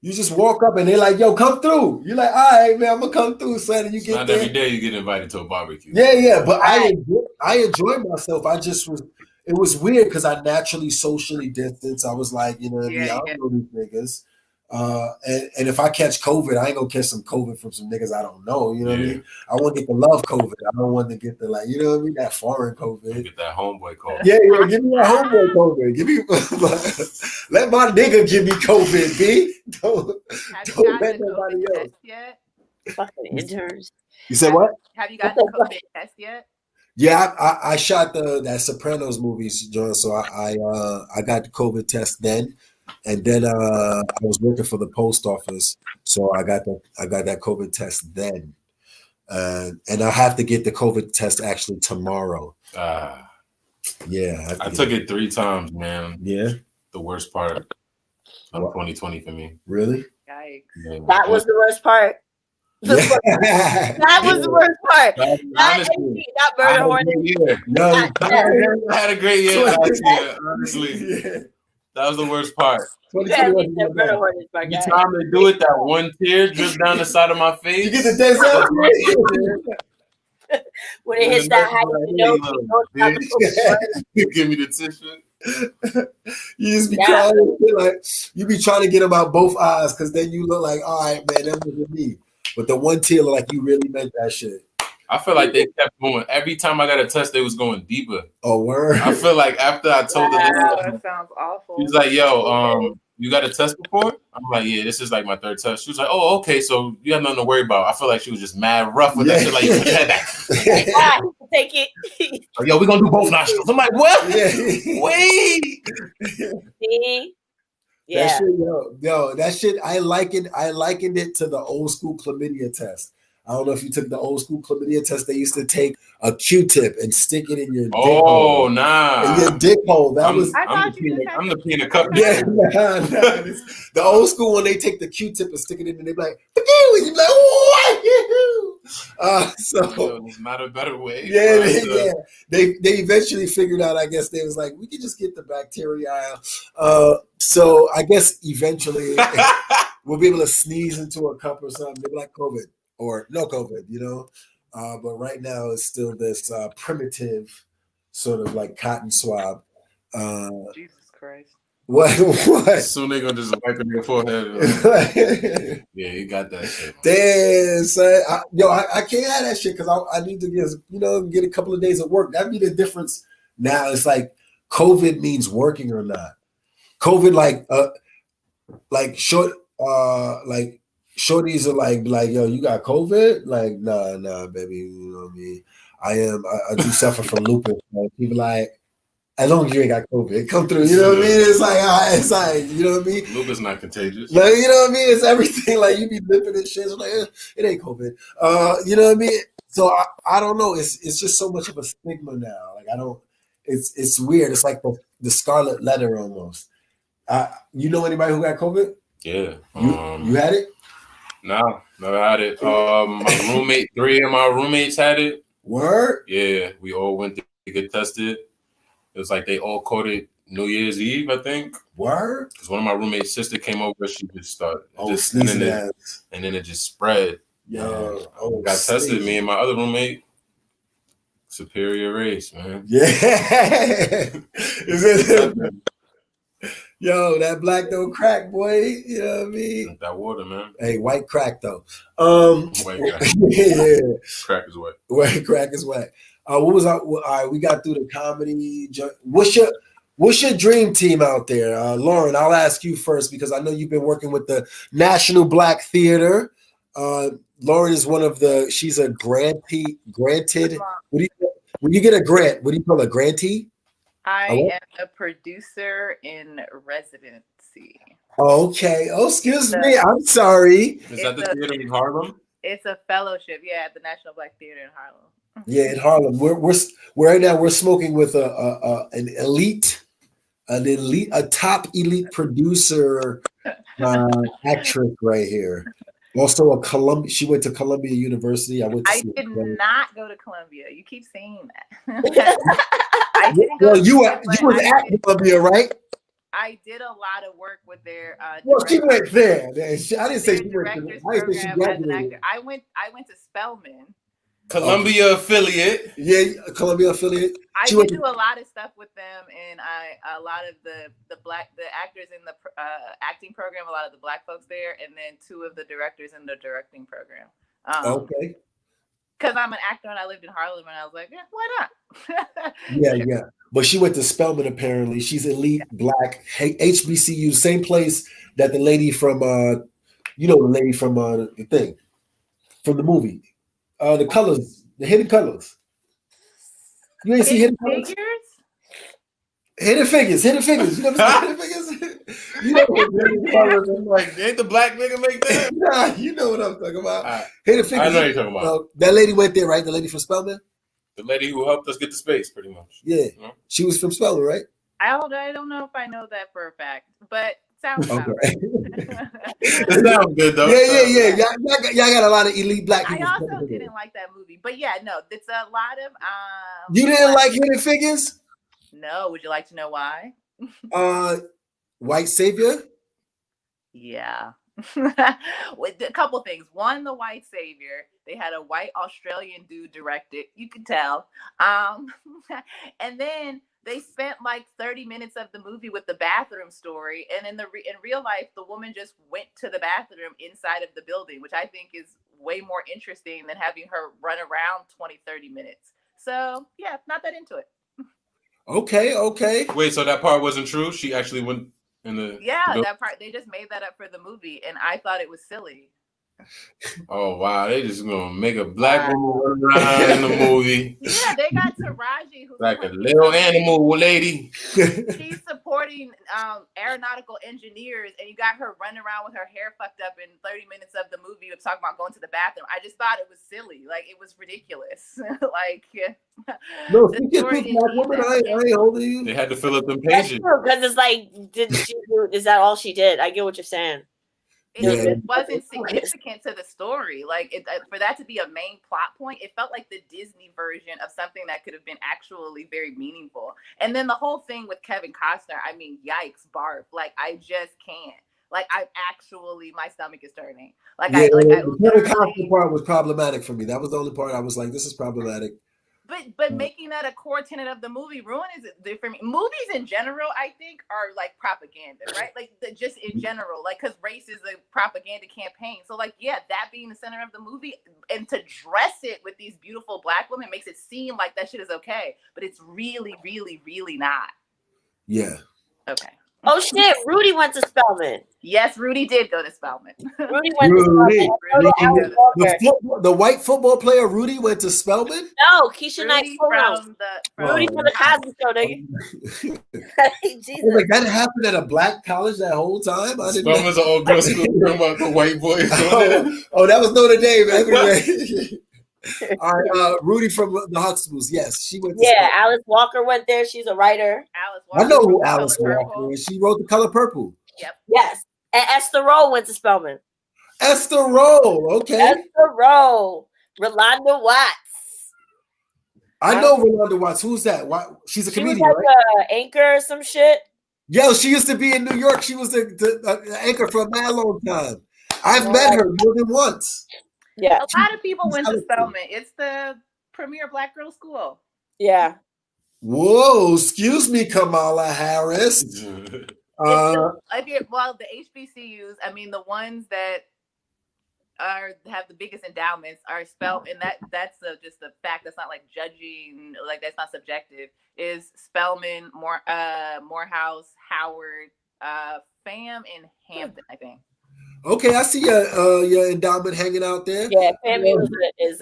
Speaker 1: You just walk up and they're like, yo, come through. You're like, all right, man, I'm gonna come through, son. And you get
Speaker 3: not
Speaker 1: there.
Speaker 3: Every day you get invited to a barbecue.
Speaker 1: Yeah, but I enjoyed myself. It was weird because I naturally socially distanced. I was like, you know what I mean? I don't know these niggas. And if I catch COVID, I ain't gonna catch some COVID from some niggas I don't know. You know what I mean? I want to get the love COVID. I don't want to get the like, you know what I mean? That foreign COVID.
Speaker 3: Get that homeboy COVID.
Speaker 1: Yeah, give me that homeboy COVID. Give me let my nigga give me COVID, B. Don't let nobody else.
Speaker 4: Yet?
Speaker 2: Fucking interns.
Speaker 1: You said what?
Speaker 4: Have you gotten the COVID test yet?
Speaker 1: Yeah, I shot that Sopranos movies, John. So I got the COVID test then. And then I was working for the post office, so I got that COVID test then, and I have to get the COVID test actually tomorrow. Yeah,
Speaker 3: I took it 3 times, man.
Speaker 1: Yeah,
Speaker 3: the worst part of 2020 for me.
Speaker 1: Really?
Speaker 4: Yikes!
Speaker 3: Yeah.
Speaker 2: That was the worst part. That was the worst part. Not murder hornet.
Speaker 3: No, I had a great year last year. Honestly. That was the worst part.
Speaker 1: Every
Speaker 3: time they do it, that one tear drips down the side of my face. You get the desert.
Speaker 2: When it hits that height,
Speaker 3: you give me the tissue.
Speaker 1: You just be crying, like you be trying to get them out both eyes, because then you look like, all right, man, that was me. But the one tear, like you really meant that shit.
Speaker 3: I feel like they kept going. Every time I got a test, they was going deeper.
Speaker 1: Oh, word.
Speaker 3: I feel like after I told the lady,
Speaker 4: that sounds awful.
Speaker 3: He's like, yo, you got a test before? I'm like, yeah, this is like my 3rd test. She was like, oh, okay, so you have nothing to worry about. I feel like she was just mad rough with that shit. Like, you had that.
Speaker 2: Take it.
Speaker 3: Like, yo, we're gonna do both nostrils. I'm like, what?
Speaker 1: Yeah.
Speaker 3: Wait.
Speaker 2: See? Yeah.
Speaker 1: That shit, yo, that shit. I likened it to the old school chlamydia test. I don't know if you took the old school chlamydia test. They used to take a Q-tip and stick it in your dick hole.
Speaker 3: Oh, nah.
Speaker 1: In your dick hole.
Speaker 3: I'm the peanut cup.
Speaker 1: Yeah, nah. The old school one, they take the Q-tip and stick it in, and they be like, and you be like, what? So
Speaker 3: there's not a better way.
Speaker 1: Yeah. They eventually figured out. I guess they was like, we could just get the bacteria. So I guess eventually we'll be able to sneeze into a cup or something. They'll be like COVID. Or no COVID, you know, but right now it's still this primitive sort of like cotton swab.
Speaker 4: Jesus Christ!
Speaker 1: What?
Speaker 3: Soon they gonna just wipe in your forehead. Yeah, you got that shit.
Speaker 1: Damn, son. I can't have that shit because I need to get a couple of days of work. That'd be the difference. Now it's like COVID means working or not. COVID like short shorties are like, yo, you got COVID? Like, nah, baby. You know what I mean? I do suffer from lupus. People like, As long as you ain't got COVID, come through. You know what I mean? It's like, you know what I mean?
Speaker 3: Lupus not contagious.
Speaker 1: Like, you know what I mean? It's everything. Like, you be lipping and shit. It's like, it ain't COVID. You know what I mean? So I don't know. It's just so much of a stigma now. Like, I don't. It's weird. It's like the scarlet letter almost. You know anybody who got COVID?
Speaker 3: Yeah.
Speaker 1: You had it?
Speaker 3: No, never had it. My roommate, 3 of my roommates had it.
Speaker 1: Word?
Speaker 3: Yeah, we all went to get tested. It was like they all caught it New Year's Eve, I think.
Speaker 1: Word?
Speaker 3: Because one of my roommate's sister came over, she just started. And then it just spread.
Speaker 1: Yeah.
Speaker 3: Got tested, me and my other roommate. Superior race, man.
Speaker 1: Yeah. Yo, that black don't crack, boy. You know what I mean?
Speaker 3: Drink that water, man.
Speaker 1: Hey, white crack though.
Speaker 3: White crack.
Speaker 1: Yeah.
Speaker 3: Crack is wet.
Speaker 1: White crack is wet. What was our? All right, we got through the comedy. What's your dream team out there, Lauren? I'll ask you first because I know you've been working with the National Black Theater. Lauren is one of the. She's a granted. When you get a grant, what do you call a grantee?
Speaker 4: I am a producer in residency.
Speaker 1: Okay. Oh, excuse me. I'm sorry.
Speaker 3: Is that the theater in Harlem?
Speaker 4: It's a fellowship, at the National Black Theater in Harlem.
Speaker 1: Yeah, in Harlem. We're right now. We're smoking with a top elite producer, actress right here. Also a Columbia. She went to Columbia University. I
Speaker 4: did not go to Columbia. You keep saying that. I didn't go.
Speaker 1: Well, you was at Columbia, right?
Speaker 4: I did a lot of work with their.
Speaker 1: Well, she went there. I didn't say she went to. I didn't say she
Speaker 4: graduated. I went to Spelman.
Speaker 3: Columbia affiliate.
Speaker 1: Yeah, Columbia affiliate.
Speaker 4: I did do a lot of stuff with them, and a lot of the actors in the acting program, a lot of the black folks there, and then 2 of the directors in the directing program.
Speaker 1: Okay.
Speaker 4: Because I'm an actor and I lived in Harlem, and I was like, why not?
Speaker 1: Yeah. But she went to Spelman apparently. She's elite black HBCU, same place that the lady from the lady from the thing, from the movie. The colors, the Hidden Colors. You ain't see Hidden Colors? Hidden Figures. You know what Hidden Figures? You know what Hidden Colors is like.
Speaker 3: Ain't the black nigga make that?
Speaker 1: Nah, you know what I'm talking about. Hidden Figures.
Speaker 3: I know what you're talking about.
Speaker 1: That lady went there, right? The lady from Spelman?
Speaker 3: The lady who helped us get to space, pretty much.
Speaker 1: Yeah. She was from Spelman, right?
Speaker 4: I don't know if I know that for a fact, but sounds about right.
Speaker 3: It sounds good though.
Speaker 1: Yeah. Y'all got a lot of elite black people.
Speaker 4: I also didn't like that movie, but it's a lot of.
Speaker 1: You didn't like Hidden Figures?
Speaker 4: No. Would you like to know why?
Speaker 1: White savior.
Speaker 4: Yeah. With a couple things. One, the white savior. They had a white Australian dude direct it. You could tell. And then they spent like 30 minutes of the movie with the bathroom story. And in real life, the woman just went to the bathroom inside of the building, which I think is way more interesting than having her run around 20-30 minutes. So yeah, not that into it.
Speaker 1: Okay.
Speaker 3: Wait, so that part wasn't true? She actually went in the
Speaker 4: that part, they just made that up for the movie, and I thought it was silly.
Speaker 3: Oh wow, they just gonna make a black woman run around in the movie.
Speaker 4: Yeah, they got Taraji, who's
Speaker 3: like a little animal lady.
Speaker 4: She's supporting aeronautical engineers, and you got her running around with her hair fucked up in 30 minutes of the movie of talking about going to the bathroom. I just thought it was silly, like it was ridiculous.
Speaker 1: No, black woman, I ain't holding you.
Speaker 3: They had to fill up them pages
Speaker 2: because it's like, is that all she did? I get what you're saying.
Speaker 4: It wasn't significant to the story. Like for that to be a main plot point, it felt like the Disney version of something that could have been actually very meaningful. And then the whole thing with Kevin Costner, I mean, yikes, barf. Like I just can't. Like my stomach is turning.
Speaker 1: The Kevin Costner part was problematic for me. That was the only part I was like, this is problematic.
Speaker 4: But making that a core tenet of the movie ruins it for me. Movies in general, I think, are like propaganda, right? Like just in general, like because race is a propaganda campaign. So like, that being the center of the movie and to dress it with these beautiful black women makes it seem like that shit is okay, but it's really, really, really not.
Speaker 1: Yeah.
Speaker 4: Okay.
Speaker 2: Oh shit, Rudy went to Spelman.
Speaker 4: Yes, Rudy did go to Spelman.
Speaker 2: Rudy went to Spelman.
Speaker 1: The white football player Rudy went to Spelman?
Speaker 2: No, Keisha Knight
Speaker 4: from
Speaker 2: Rudy from the Cosby Show, nigga.
Speaker 1: Jesus. Like that happened at a black college that whole time? I didn't
Speaker 3: Spelman's an all girl school about the white boys.
Speaker 1: That was Notre Dame. Anyway. All right, Rudy from the Huxtables. Yes, she went to Spelman.
Speaker 2: Alice Walker went there. She's a writer.
Speaker 4: Alice Walker.
Speaker 1: I know who Alice Walker is. She wrote The Color Purple.
Speaker 4: Yep.
Speaker 2: Yes. And Esther Rowe went to Spelman.
Speaker 1: Esther Rowe. Okay.
Speaker 2: Esther Rowe. Rolanda Watts.
Speaker 1: I know Rolanda Watts. Who's that? She's a comedian,
Speaker 2: was like
Speaker 1: right?
Speaker 2: An anchor or some shit.
Speaker 1: Yo, she used to be in New York. She was the anchor for a mad long time. I've met her more than once.
Speaker 2: Yeah.
Speaker 4: A lot of people went to Spelman. It's the premier black girl school.
Speaker 2: Yeah.
Speaker 1: Whoa, excuse me, Kamala Harris.
Speaker 4: The HBCUs, I mean, the ones that have the biggest endowments are Spelman, and that's just a fact. That's not like judging, like that's not subjective. Is Spelman, Morehouse, Howard, FAM, and Hampton, I think.
Speaker 1: Okay, I see your endowment hanging out there.
Speaker 2: Yeah, FAMU is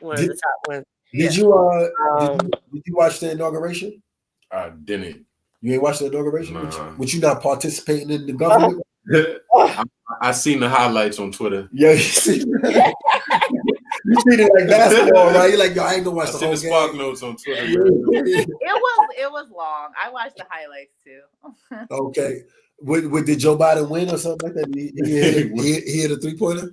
Speaker 2: one of the top ones.
Speaker 1: Did you watch the inauguration?
Speaker 3: I didn't.
Speaker 1: You ain't watched the inauguration?
Speaker 3: Nah.
Speaker 1: Would you not participating in the government?
Speaker 3: I seen the highlights on Twitter.
Speaker 1: Yeah, you see that? You treat it like basketball, right? You're like, yo, I ain't gonna watch the whole game.
Speaker 3: Spark notes on Twitter.
Speaker 4: It was long. I watched the highlights too.
Speaker 1: Okay. Did Joe Biden win or something like that? He hit a 3-pointer?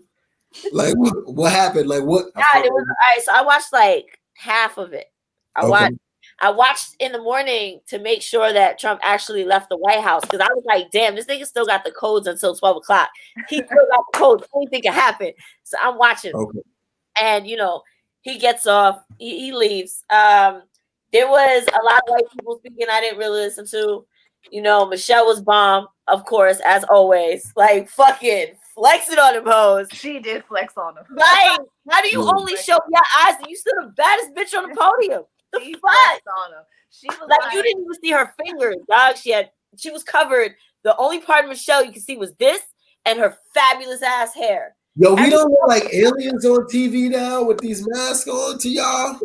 Speaker 1: Like what happened? Like what?
Speaker 2: God, it was all right. So I watched like half of it. I watched in the morning to make sure that Trump actually left the White House because I was like, damn, this nigga still got the codes until 12 o'clock. He still got the codes. Anything can happen. So I'm watching.
Speaker 1: Okay.
Speaker 2: And, he gets off. He leaves. There was a lot of white people speaking I didn't really listen to. Michelle was bomb, of course, as always. Like, fucking flexing on them hoes.
Speaker 4: She did flex on them.
Speaker 2: Like, how do you only show your eyes and you still the baddest bitch on the podium? The
Speaker 4: she
Speaker 2: fuck?
Speaker 4: flexed on them. She was
Speaker 2: like, you didn't even see her fingers, dog. She was covered. The only part of Michelle you could see was this and her fabulous ass hair.
Speaker 1: Yo, we don't look like aliens on TV now with these masks on to y'all.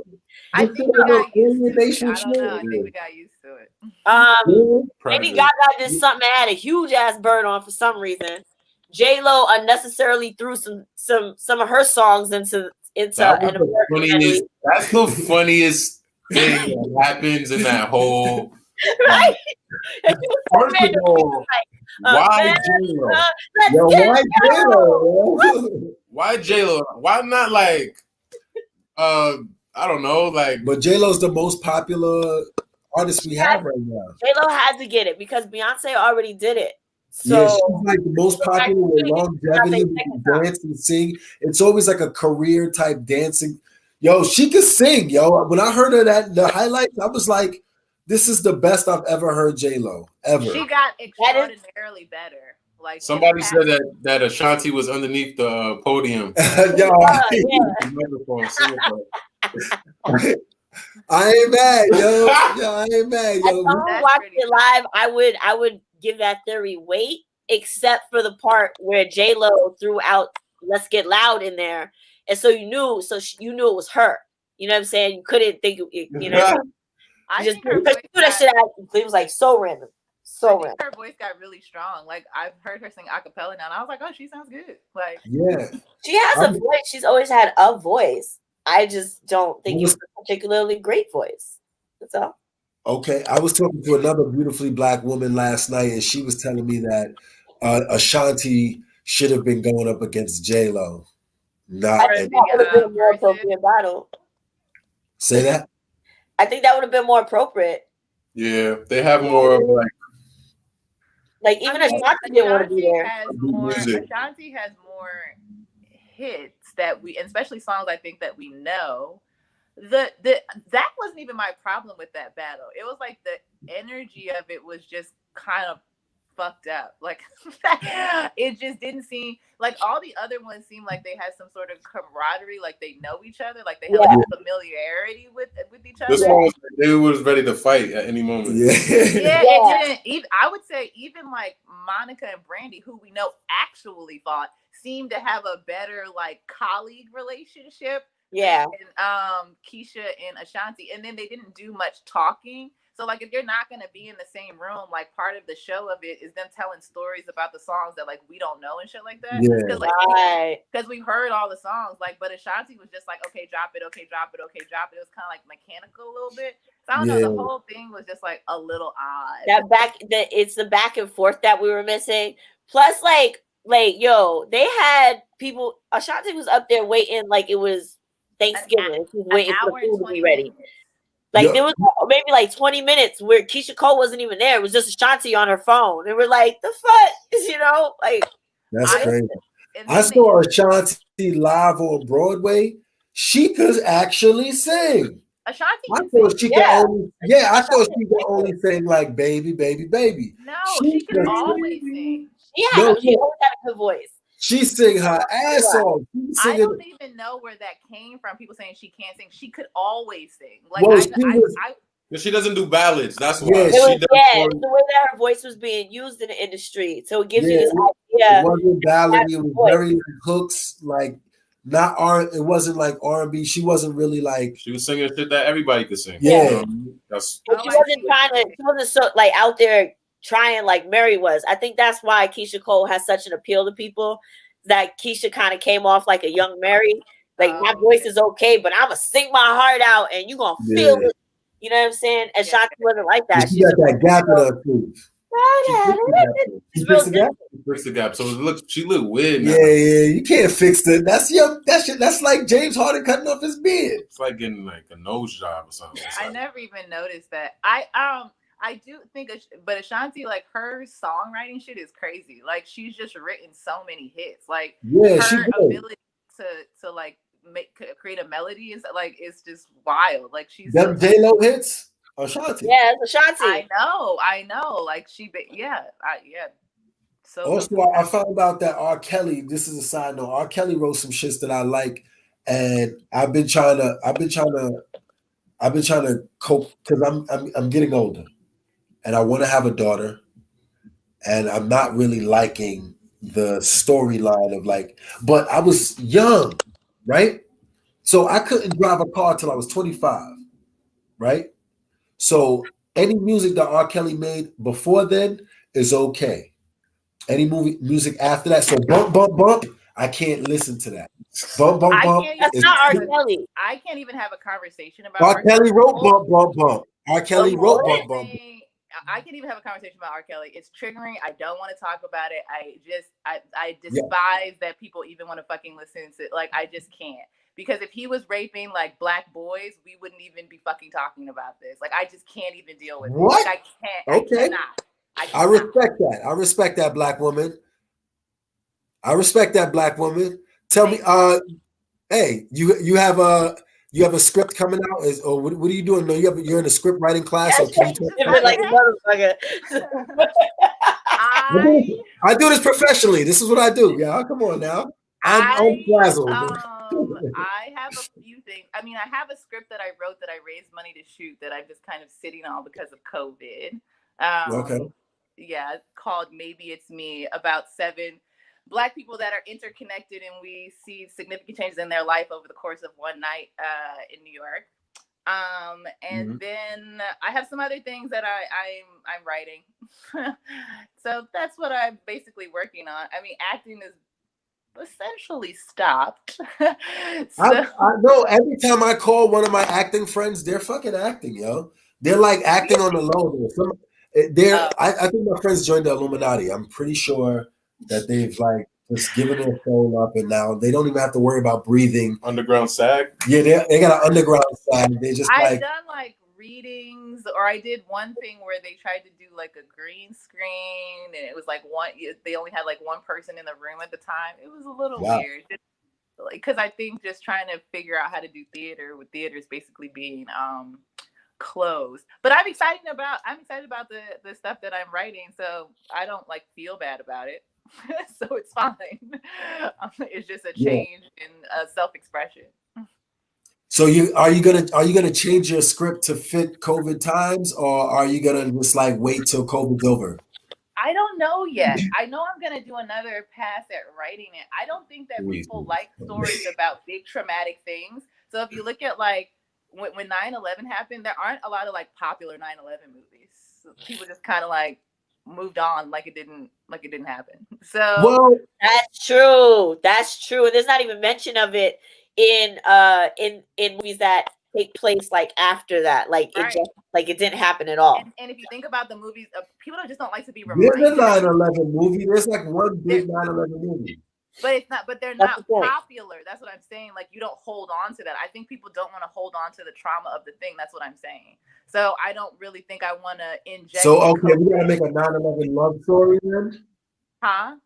Speaker 4: I think we got used to it. I don't know. I think we got used to it.
Speaker 2: Lady Gaga did something that had a huge ass bird on for some reason. J-Lo unnecessarily threw some of her songs into an American.
Speaker 3: That's the funniest thing that happens in that whole.
Speaker 2: Right?
Speaker 3: First of all, why J-Lo?
Speaker 1: Why J-Lo?
Speaker 3: Why J-Lo? Why not like I don't know, like.
Speaker 1: But J-Lo's the most popular artist we have right now.
Speaker 2: J-Lo had to get it because Beyonce already did it. So
Speaker 1: yeah, she's like the most popular with longevity, dance and sing. It's always like a career type dancing. Yo, she could sing, yo. When I heard her the highlights, I was like, this is the best I've ever heard J-Lo, ever.
Speaker 4: She got extraordinarily better. Like
Speaker 3: somebody said that Ashanti was underneath the podium.
Speaker 1: Yo, I ain't mad, yo. I ain't mad, yo.
Speaker 2: If I watched it live, I would give that theory weight, except for the part where J-Lo threw out "Let's Get Loud" in there, and so you knew it was her. You know what I'm saying? You couldn't think,
Speaker 4: I
Speaker 2: just
Speaker 4: think
Speaker 2: because you knew that shit out. It was like so random.
Speaker 4: Her voice got really strong. Like I've heard her sing a cappella now, and I was like, "Oh, she sounds good." Like,
Speaker 1: yeah,
Speaker 2: she has a voice. She's always had a voice. I just don't think it's a particularly great voice. That's all.
Speaker 1: Okay, I was talking to another beautifully black woman last night, and she was telling me that Ashanti should have been going up against J-Lo.
Speaker 2: I think that would have been a more appropriate battle.
Speaker 1: Say that?
Speaker 2: I think that would have been more appropriate.
Speaker 3: Yeah, they have more of
Speaker 2: like even Ashanti didn't want to be there.
Speaker 4: Ashanti has more hits that we, and especially songs I think that we know. That wasn't even my problem with that battle. It was like the energy of it was just kind of fucked up. Like it just didn't seem like all the other ones seemed like they had some sort of camaraderie, like they know each other, like they had like a familiarity with each other.
Speaker 3: This one was, they was ready to fight at any moment.
Speaker 4: It didn't even, I would say even like Monica and Brandy, who we know actually fought, seemed to have a better like colleague relationship.
Speaker 2: Yeah.
Speaker 4: And Keisha and Ashanti, and then they didn't do much talking. So like if you're not going to be in the same room, like part of the show of it is them telling stories about the songs that like we don't know and shit like that. Because we've heard all the songs, like, but Ashanti was just like, okay, drop it, okay, drop it, okay, drop it. It was kind of like mechanical a little bit. So I don't know, the whole thing was just like a little odd.
Speaker 2: It's the back and forth that we were missing. Plus, like yo, they had people. Ashanti was up there waiting like it was Thanksgiving. She was waiting for the food to be ready. Like there was maybe like 20 minutes where Keisha Cole wasn't even there. It was just Ashanti on her phone. And we're like, the fuck? You know, like
Speaker 1: that's crazy. I saw Ashanti live on Broadway. She could actually sing.
Speaker 4: Ashanti
Speaker 1: I thought she could only I thought she could only sing like baby, baby, baby.
Speaker 4: No, she could always sing.
Speaker 2: She always had a good voice.
Speaker 1: She sing her ass off.
Speaker 4: I don't even know where that came from. People saying she can't sing. She could always sing. Like
Speaker 3: she doesn't do ballads. That's why.
Speaker 2: It's the way that her voice was being used in the industry. So it gives you this idea.
Speaker 1: It wasn't ballad. It was very hooks, like not R. It wasn't like R&B. She wasn't really like.
Speaker 3: She was singing shit that everybody could sing.
Speaker 1: Yeah,
Speaker 3: that's.
Speaker 2: She wasn't trying to. She wasn't so like out there trying like Mary was. I think that's why Keisha Cole has such an appeal to people. That Keisha kind of came off like a young Mary. Like my voice is okay, but I'm gonna sing my heart out, and you gonna feel it. You know what I'm saying? And Shanti wasn't like that.
Speaker 1: She got that gap in her tooth.
Speaker 3: She fixed the gap. So she looked weird now.
Speaker 1: Yeah, you can't fix that. That's like James Harden cutting off his beard.
Speaker 3: It's like getting like a nose job or something.
Speaker 4: I never even noticed that. I do think, but Ashanti, like her songwriting shit is crazy. Like she's just written so many hits. Like her ability to like create a melody is like it's just wild. Like she's
Speaker 1: them J-Lo hits. Ashanti.
Speaker 2: Yeah, it's Ashanti.
Speaker 4: I know. Like So
Speaker 1: also, I found out that R. Kelly. This is a side note. R. Kelly wrote some shits that I like, and I've been trying to cope because I'm getting older. And I want to have a daughter, and I'm not really liking the storyline of like, but I was young, right? So I couldn't drive a car till I was 25, right? So any music that R. Kelly made before then is okay. Any music after that, so bump, bump, bump, I can't listen to that. Bump, bump, bump.
Speaker 2: That's not R. Kelly.
Speaker 4: I can't even have a conversation about
Speaker 1: R. Kelly wrote bump, bump, bump. R. Kelly wrote bump, bump.
Speaker 4: I can't even have a conversation about R. Kelly. It's triggering. I don't want to talk about it. I despise that people even want to fucking listen to. Like, I just can't. Because if he was raping like black boys, we wouldn't even be fucking talking about this. Like, I just can't even deal with it.
Speaker 1: What?
Speaker 4: Like, I can't.
Speaker 1: Okay. I respect that. I respect that, black woman. I respect that, black woman. Tell me, hey, you have a script coming out? What are you doing? No, you're in a script writing class. Or can you
Speaker 2: like motherfucker.
Speaker 1: I do this professionally. This is what I do. Yeah, come on now. I'm frazzled.
Speaker 4: I have a few things. I mean, I have a script that I wrote that I raised money to shoot that I'm just kind of sitting on because of COVID.
Speaker 1: Okay.
Speaker 4: Yeah, called Maybe It's Me, about 7 Black people that are interconnected, and we see significant changes in their life over the course of one night in New York. And then I have some other things that I'm writing. So that's what I'm basically working on. I mean, acting is essentially stopped.
Speaker 1: I know every time I call one of my acting friends, they're fucking acting, yo. They're like acting on the low. I think my friends joined the Illuminati. I'm pretty sure that they've like just given their soul up, and now they don't even have to worry about breathing.
Speaker 3: Underground SAG?
Speaker 1: Yeah, they got an underground SAG. They just
Speaker 4: I've done like readings, or I did one thing where they tried to do like a green screen, and it was like they only had like one person in the room at the time. It was a little weird. Because I think just trying to figure out how to do theater, with theaters basically being closed. But I'm excited about the stuff that I'm writing, so I don't like feel bad about it. So it's fine. It's just a change in self-expression.
Speaker 1: So are you gonna change your script to fit COVID times, or are you gonna just like wait till COVID's over?
Speaker 4: I don't know yet. I know I'm gonna do another pass at writing it. I don't think that people like stories about big traumatic things. So if you look at like when 9/11 happened, there aren't a lot of like popular 9/11 movies. So people just kind of like moved on like it didn't happen. So
Speaker 2: that's true. That's true. And there's not even mention of it in movies that take place like after that. Like it just it didn't happen at all.
Speaker 4: And if you think about the movies, people just don't like to be reminded.
Speaker 1: There's a 9/11 movie. There's like one big 9/11 movie.
Speaker 4: But it's not. But they're not popular. That's what I'm saying. Like you don't hold on to that. I think people don't want to hold on to the trauma of the thing. That's what I'm saying. So I don't really think I want to inject.
Speaker 1: So okay, we gotta make a 9/11 love story then.
Speaker 4: Huh?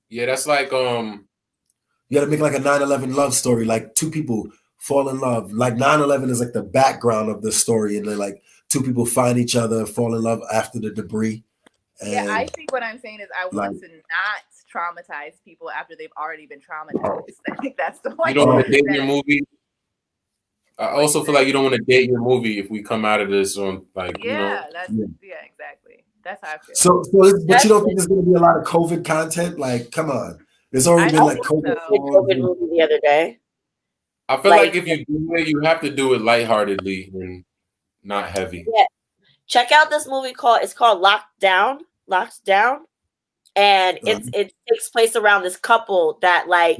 Speaker 3: Yeah, that's like
Speaker 1: You gotta make like a 9/11 love story, like two people fall in love. Like 9/11 is like the background of the story, and then like two people find each other, fall in love after the debris.
Speaker 4: And I think what I'm saying is I want to not traumatize people after they've already been traumatized. I think that's the point.
Speaker 3: You don't want to date your movie. I also feel like you don't want to date your movie if we come out of this on like
Speaker 4: exactly. That's how I feel.
Speaker 1: So but you don't think there's gonna be a lot of COVID content? Like, come on. There's already been like COVID
Speaker 2: movie the other day.
Speaker 3: I feel like if you do it, you have to do it lightheartedly and not heavy.
Speaker 2: Yeah. Check out this movie it's called Locked Down. And it takes place around this couple that like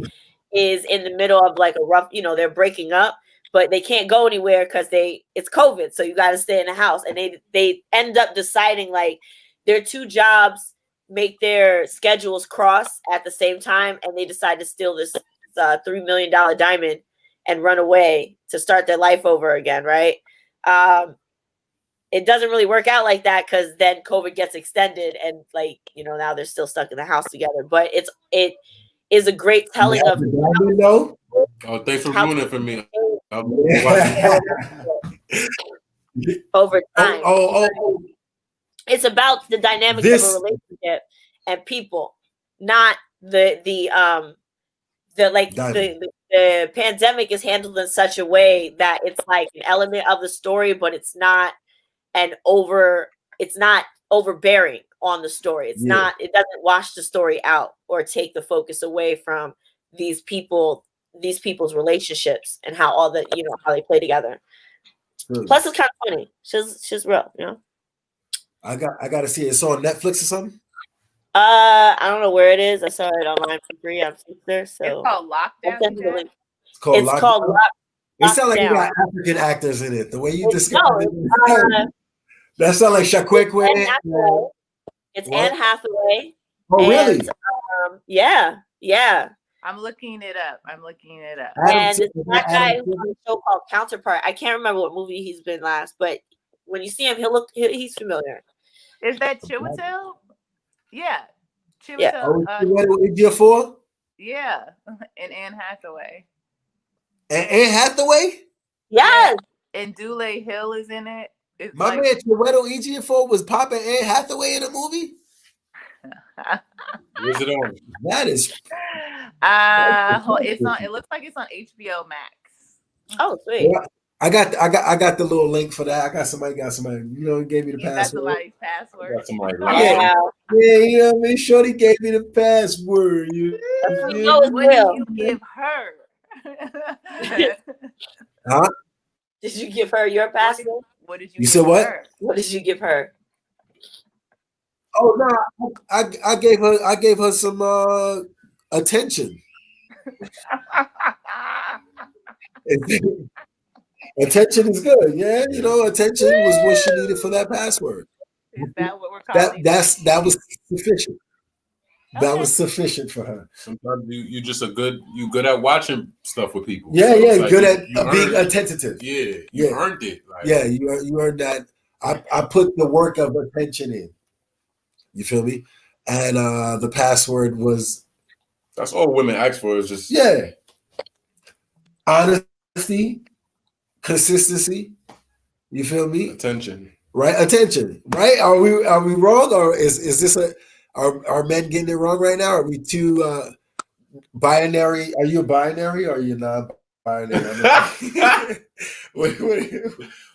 Speaker 2: is in the middle of like a rough, they're breaking up, but they can't go anywhere because it's COVID. So you got to stay in the house. And they end up deciding like their two jobs make their schedules cross at the same time. And they decide to steal this $3 million diamond and run away to start their life over again. Right. It doesn't really work out like that because then COVID gets extended and like, now they're still stuck in the house together. But it is a great telling of
Speaker 3: thanks for ruining it for me.
Speaker 2: Over time. It's about the dynamics of a relationship and people, not the pandemic is handled in such a way that it's like an element of the story, but it's not overbearing on the story. It doesn't wash the story out or take the focus away from these people's relationships and how how they play together. Plus it's kind of funny. She's real,
Speaker 1: I got to see it. It's on Netflix or something?
Speaker 2: I don't know where it is. I saw it online for free on Twitter. So
Speaker 4: it's called Lockdown.
Speaker 2: It's called Lockdown.
Speaker 1: It sounds like you got African actors in it. The way you describe it. That sounds like Shakwekwe.
Speaker 2: It's Anne Hathaway.
Speaker 1: Oh, really?
Speaker 2: Yeah.
Speaker 4: I'm looking it up.
Speaker 2: And this black guy who's on a show called Counterpart. I can't remember what movie he's been last, but when you see him, he's familiar.
Speaker 4: Is that Chiwetel? Yeah. Chiwetel. Yeah. And Anne Hathaway.
Speaker 1: And Anne Hathaway?
Speaker 2: Yes.
Speaker 4: And Dule Hill is in it.
Speaker 1: My man Chiwetel Ejiofor was popping Anne Hathaway in a movie?
Speaker 3: Where's it on?
Speaker 1: That is
Speaker 4: it looks like it's on HBO Max.
Speaker 2: Oh, sweet.
Speaker 1: Yeah, I got the little link for that. I got somebody gave me the password.
Speaker 4: That's somebody's password.
Speaker 3: Got somebody
Speaker 1: yeah, you know what I mean? Shorty gave me the password.
Speaker 4: What did you give her?
Speaker 1: Huh?
Speaker 2: Did you give her your password?
Speaker 4: What did you?
Speaker 1: You said what?
Speaker 4: Her?
Speaker 2: What did you give her?
Speaker 1: Oh no, I gave her some attention. Attention is good, yeah. Attention was what she needed for that password.
Speaker 4: Is that what we're calling?
Speaker 1: That was sufficient. Okay. That was sufficient for her.
Speaker 3: Sometimes you good at watching stuff with people.
Speaker 1: Yeah, so good at being attentive.
Speaker 3: Yeah, you earned it.
Speaker 1: You earned that. I put the work of attention in. You feel me? And the password was.
Speaker 3: That's all women ask for is just.
Speaker 1: Honesty, consistency. You feel me?
Speaker 3: Attention.
Speaker 1: Right? Attention. Right? Are we wrong, or is this are men getting it wrong right now? Are we too binary? Are you a binary or are you non-binary? what do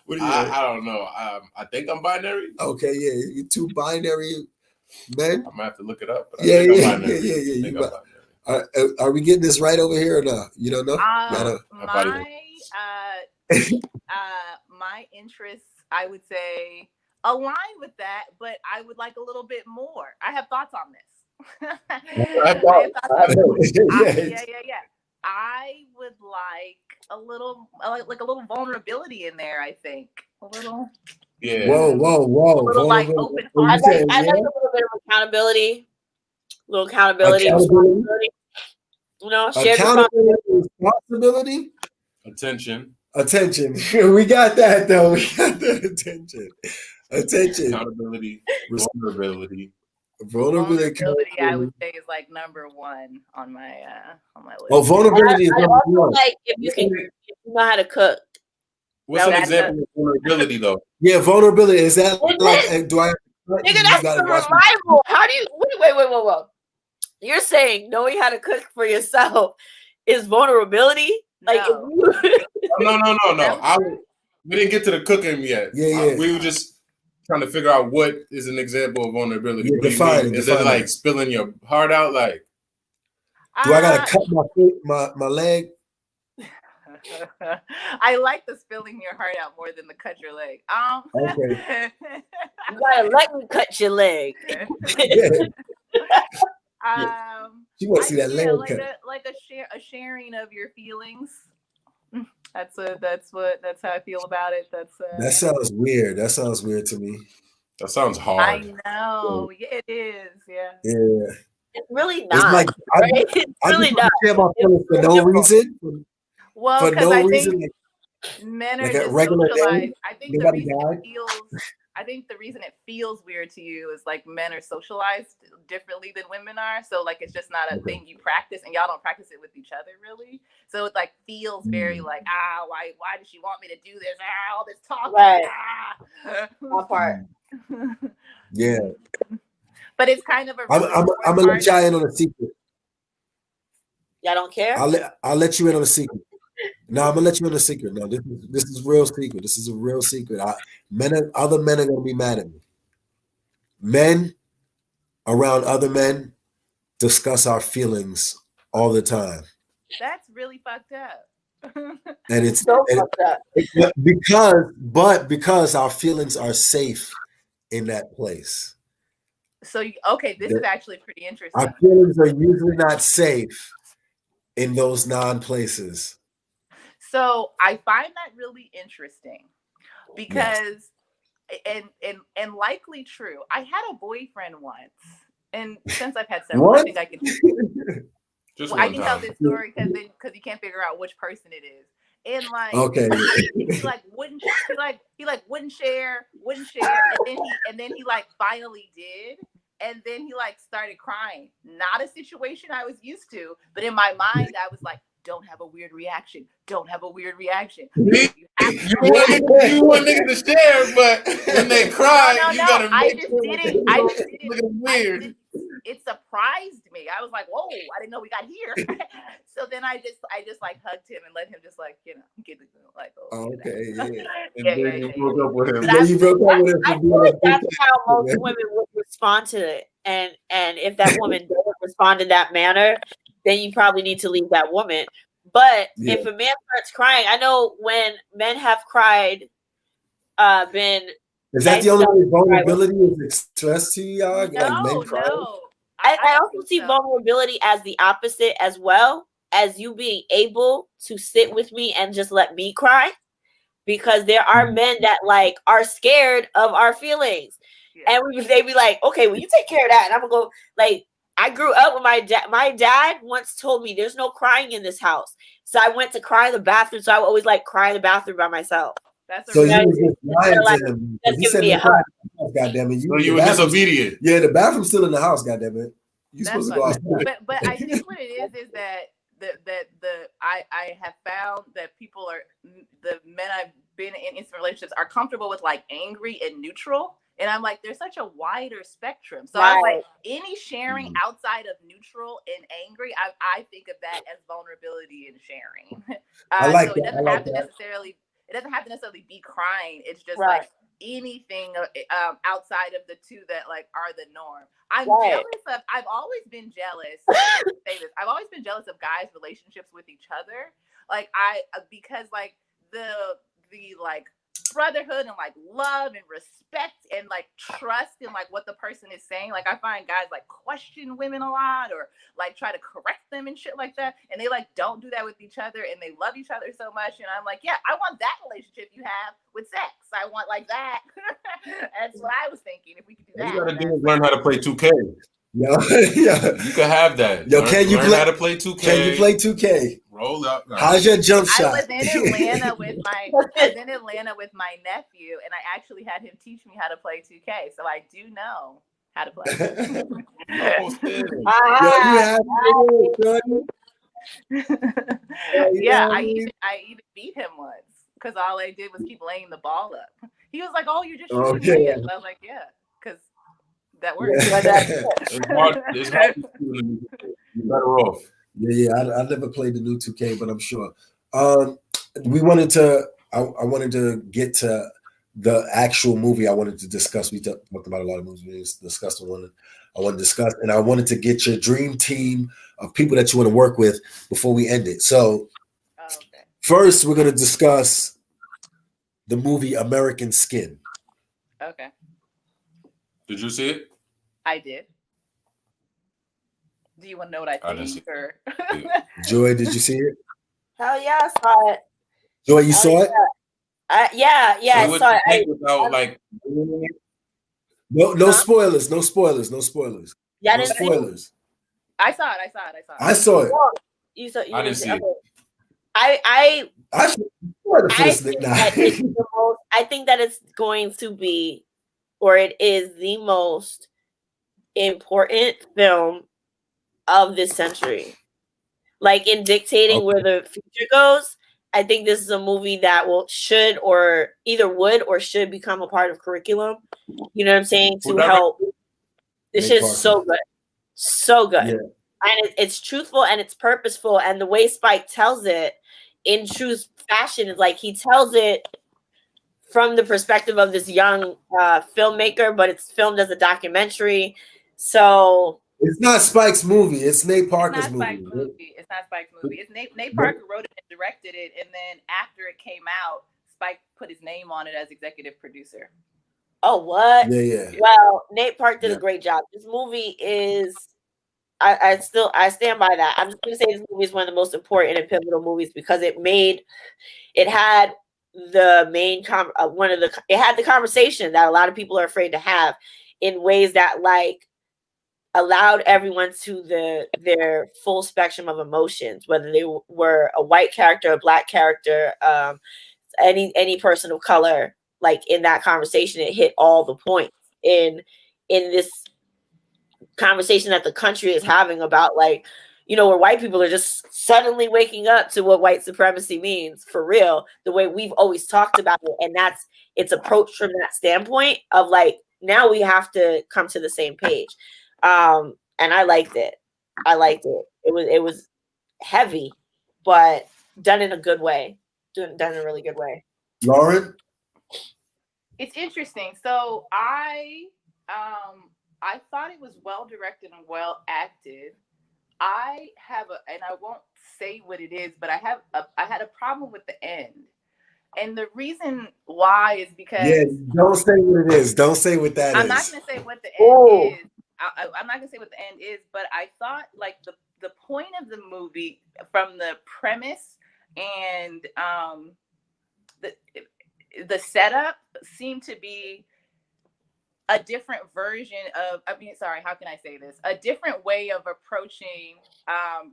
Speaker 1: you
Speaker 3: I don't know. I think I'm binary.
Speaker 1: Okay, yeah. You two binary men?
Speaker 3: I'm gonna have to look it up.
Speaker 1: Yeah. Are we getting this right over here or not? You don't know?
Speaker 4: My interests, I would say, align with that, but I would like a little bit more. I have thoughts on this. I would like a little vulnerability in there. I think a little.
Speaker 3: Yeah.
Speaker 1: Whoa.
Speaker 4: A little like open heart.
Speaker 2: I like a little bit of accountability. A little accountability. You know, shared
Speaker 1: responsibility.
Speaker 3: Attention.
Speaker 1: We got that though. We got that attention.
Speaker 3: Accountability.
Speaker 4: Vulnerability, I would say, is like number one on my list.
Speaker 1: Oh, vulnerability is number one.
Speaker 2: Like if you know how to cook.
Speaker 3: What's an example of vulnerability though?
Speaker 1: Yeah, vulnerability is that like do I?
Speaker 2: Nigga, that's survival. How do you wait? You're saying knowing how to cook for yourself is vulnerability? Like
Speaker 4: no.
Speaker 3: We didn't get to the cooking yet.
Speaker 1: Yeah.
Speaker 3: We were just trying to figure out what is an example of vulnerability.
Speaker 1: Yeah, define it.
Speaker 3: Is it like spilling your heart out? Like,
Speaker 1: do I gotta cut my leg?
Speaker 4: I like the spilling your heart out more than the cut your leg.
Speaker 1: Okay.
Speaker 2: You gotta let me cut your leg.
Speaker 1: She want to see that leg cut.
Speaker 4: Like a sharing of your feelings. That's how I feel about it.
Speaker 1: That sounds weird. That sounds weird to me.
Speaker 3: That sounds hard.
Speaker 4: I know. Yeah, it is. Yeah.
Speaker 2: It's really not. It's like it's really not.
Speaker 1: Share my feelings for no reason.
Speaker 4: Well, because I think men are just socialized. I think the reason it feels weird to you is like men are socialized differently than women are. So like it's just not a thing you practice, and y'all don't practice it with each other really. So it like feels very like why does she want me to do this? All this talking.
Speaker 2: Right. My part.
Speaker 1: Yeah.
Speaker 4: But it's kind of
Speaker 1: I'm gonna let y'all in on a secret.
Speaker 2: Y'all don't care?
Speaker 1: I'll let you in on a secret. No, I'm gonna let you in a secret. No, this is real secret. This is a real secret. Other men are gonna be mad at me. Men around other men discuss our feelings all the time.
Speaker 4: That's really fucked up.
Speaker 1: And it's so fucked up. Because our feelings are safe in that place.
Speaker 4: So this is actually pretty interesting.
Speaker 1: Our feelings are usually not safe in those non-places.
Speaker 4: So I find that really interesting because, and likely true. I had a boyfriend once, and since I've had several, I think I can. I can tell this story because you can't figure out which person it is. And like, he wouldn't share, and then he like finally did. And then he like started crying. Not a situation I was used to, but in my mind, I was like, don't have a weird reaction. Don't have a weird reaction. You
Speaker 3: want niggas to share, but when they cry, you gotta make
Speaker 4: I just didn't. Weird. It surprised me. I was like, whoa, I didn't know we got here. So then I just like hugged him and let him just like, get the like.
Speaker 1: Okay, yeah.
Speaker 3: And you broke up with him.
Speaker 1: You broke up with him.
Speaker 2: I feel like that's how most women would respond to it. And if that woman doesn't respond in that manner, then you probably need to leave that woman. But if a man starts crying, I know when men have cried,
Speaker 1: is that the only way vulnerability is expressed to y'all?
Speaker 4: No.
Speaker 2: I also see vulnerability as the opposite as well, as you being able to sit with me and just let me cry. Because there are men that like are scared of our feelings. Yeah. And they be like, okay, well, you take care of that. And I'm gonna go like, I grew up with my dad. My dad once told me there's no crying in this house. So I went to cry in the bathroom. So I would always like cry in the bathroom by myself.
Speaker 4: That's
Speaker 1: so you was just lying to him. He said the house, goddamn it.
Speaker 3: So you were disobedient.
Speaker 1: Yeah, the bathroom's still in the house, goddamn it. You supposed to go outside.
Speaker 4: But I think what it is that I have found that the men I've been in instant relationships are comfortable with like angry and neutral. And I'm like, there's such a wider spectrum. So I'm like, any sharing outside of neutral and angry, I think of that as vulnerability and sharing. So it doesn't have to necessarily be crying. It's just like anything outside of the two that like are the norm. I've always been jealous. Say this. I've always been jealous of guys' relationships with each other. Like because like the like brotherhood and like love and respect and like trust in like what the person is saying. Like I find guys like question women a lot or like try to correct them and shit like that. And they like don't do that with each other and they love each other so much. And I'm like, yeah, I want that relationship you have with sex. I want like that. That's what I was thinking. If we could do that.
Speaker 3: You gotta do is learn how to play 2K.
Speaker 1: Yeah.
Speaker 3: You can have that.
Speaker 1: Yo, learn
Speaker 3: how to play 2K?
Speaker 1: Can you play 2K?
Speaker 3: Roll up.
Speaker 1: How's your jump shot?
Speaker 4: I was in Atlanta with my nephew, and I actually had him teach me how to play 2K. So I do know how to play. Yeah, I even beat him once because all I did was keep laying the ball up. He was like, "Oh, you're just shooting layups." I was like, "Yeah, because that works."
Speaker 3: It's hard. You're better off.
Speaker 1: Yeah. I never played the new 2K, but I'm sure. I wanted to get to the actual movie I wanted to discuss. We talked about a lot of movies. We discussed the one I want to discuss, and I wanted to get your dream team of people that you want to work with before we end it. So, first, we're going to discuss the movie American Skin.
Speaker 4: Okay.
Speaker 3: Did you see it?
Speaker 4: I did. Do you want to know what I think? Or
Speaker 1: Joy, did you see it?
Speaker 2: Hell yeah, I saw it.
Speaker 1: Joy, you saw it?
Speaker 2: Yeah, I saw it.
Speaker 3: Without like
Speaker 1: no spoilers.
Speaker 2: Yeah,
Speaker 1: no spoilers.
Speaker 4: I saw it.
Speaker 1: I saw it.
Speaker 2: You saw?
Speaker 3: I didn't see it.
Speaker 2: I think that it's going to be, or it is the most important film of this century. Like in dictating where the future goes, I think this is a movie that should become a part of curriculum. You know what I'm saying? To help. This shit is so good. So good. Yeah. And it's truthful and it's purposeful. And the way Spike tells it in true fashion is like he tells it from the perspective of this young filmmaker, but it's filmed as a documentary. So
Speaker 1: it's not Spike's movie. It's Nate Parker's movie.
Speaker 4: It's not Spike's movie. It's Nate Parker wrote it and directed it, and then after it came out, Spike put his name on it as executive producer.
Speaker 2: Oh, what?
Speaker 1: Yeah.
Speaker 2: Well, Nate Park did a great job. This movie is, I stand by that. I'm just gonna say this movie is one of the most important and pivotal movies because it had the main it had the conversation that a lot of people are afraid to have in ways that like allowed everyone to their full spectrum of emotions, whether they were a white character, a black character, any person of color. Like in that conversation, it hit all the points in this conversation that the country is having about like, you know, where white people are just suddenly waking up to what white supremacy means for real, the way we've always talked about it. And that's its approach from that standpoint of like, now we have to come to the same page. And I liked it. It was heavy, but done in a good way, done in a really good way.
Speaker 1: Lauren?
Speaker 4: It's interesting. So I thought it was well directed and well acted. I won't say what it is, but I had a problem with the end. And the reason why is because
Speaker 1: don't say what it is. Don't say what that
Speaker 4: I'm
Speaker 1: is.
Speaker 4: not going to say what the end is. I'm not going to say what the end is, but I thought like the point of the movie from the premise and the setup seemed to be a different version of, how can I say this? A different way of approaching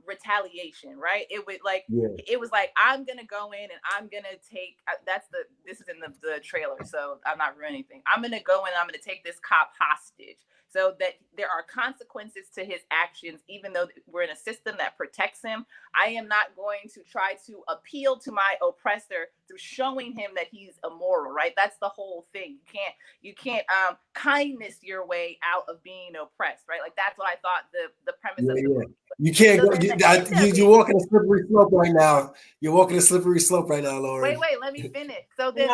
Speaker 4: retaliation, right? It was like, I'm gonna go in and I'm gonna take, this is in the trailer, so I'm not ruining anything. I'm gonna go in and I'm gonna take this cop hostage so that there are consequences to his actions, even though we're in a system that protects him. I am not going to try to appeal to my oppressor through showing him that he's immoral, right? That's the whole thing. You can't kindness your way out of being oppressed, right? Like, that's what I thought the premise of the movie.
Speaker 1: You can't go. You're walking a slippery slope right now. You're walking a slippery slope right now, Lauren.
Speaker 4: Wait, let me finish. So then,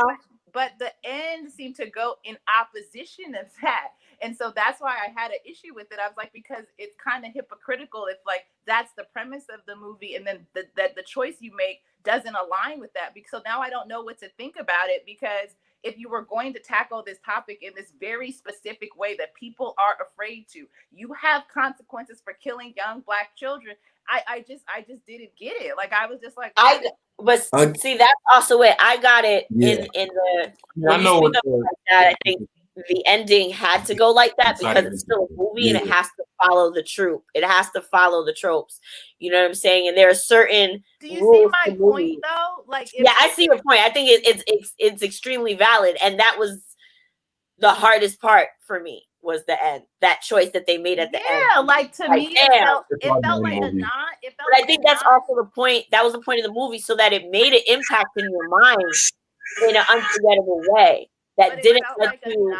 Speaker 4: but the end seemed to go in opposition of that. And so that's why I had an issue with it. I was like, because it's kind of hypocritical if like that's the premise of the movie, and then the choice you make doesn't align with that. Because so now I don't know what to think about it, because if you were going to tackle this topic in this very specific way that people are afraid to, you have consequences for killing young Black children. I just didn't get it. Like, I was just like,
Speaker 2: see, that's also it. I got it in the.
Speaker 3: I know what
Speaker 2: that. I think the ending had to go like that because it's still a movie and it has to follow the trope. It has to follow the tropes. You know what I'm saying? And there are certain.
Speaker 4: Do you see my point though? Like,
Speaker 2: I see your point. I think it's extremely valid, and that was the hardest part for me. Was the end, that choice that they made at the end.
Speaker 4: Yeah, like, to me, it felt like a nod.
Speaker 2: But I think that's also the point. That was the point of the movie, so that it made an impact in your mind in an unforgettable way. That didn't let you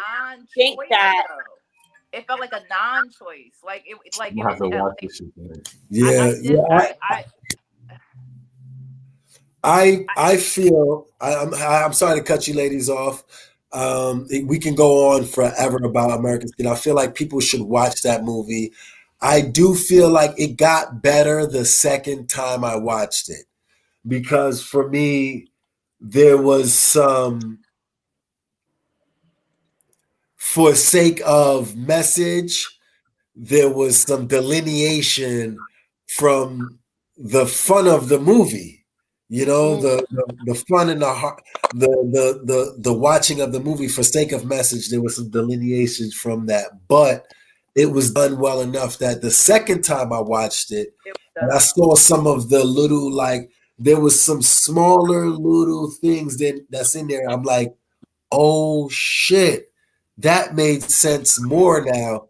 Speaker 2: think that.
Speaker 4: It felt like a non-choice. Like it. Like
Speaker 3: you have to watch this.
Speaker 1: I feel. I'm sorry to cut you ladies off. We can go on forever about American Skin. I feel like people should watch that movie. I do feel like it got better the second time I watched it, because for me, there was some, for sake of message, there was some delineation from the fun of the movie. You know, the fun and the heart, the watching of the movie for sake of message, there was some delineations from that, but it was done well enough that the second time I watched it, and I saw some of the little, like, there was some smaller little things that's in there. I'm like, oh shit, that made sense more now.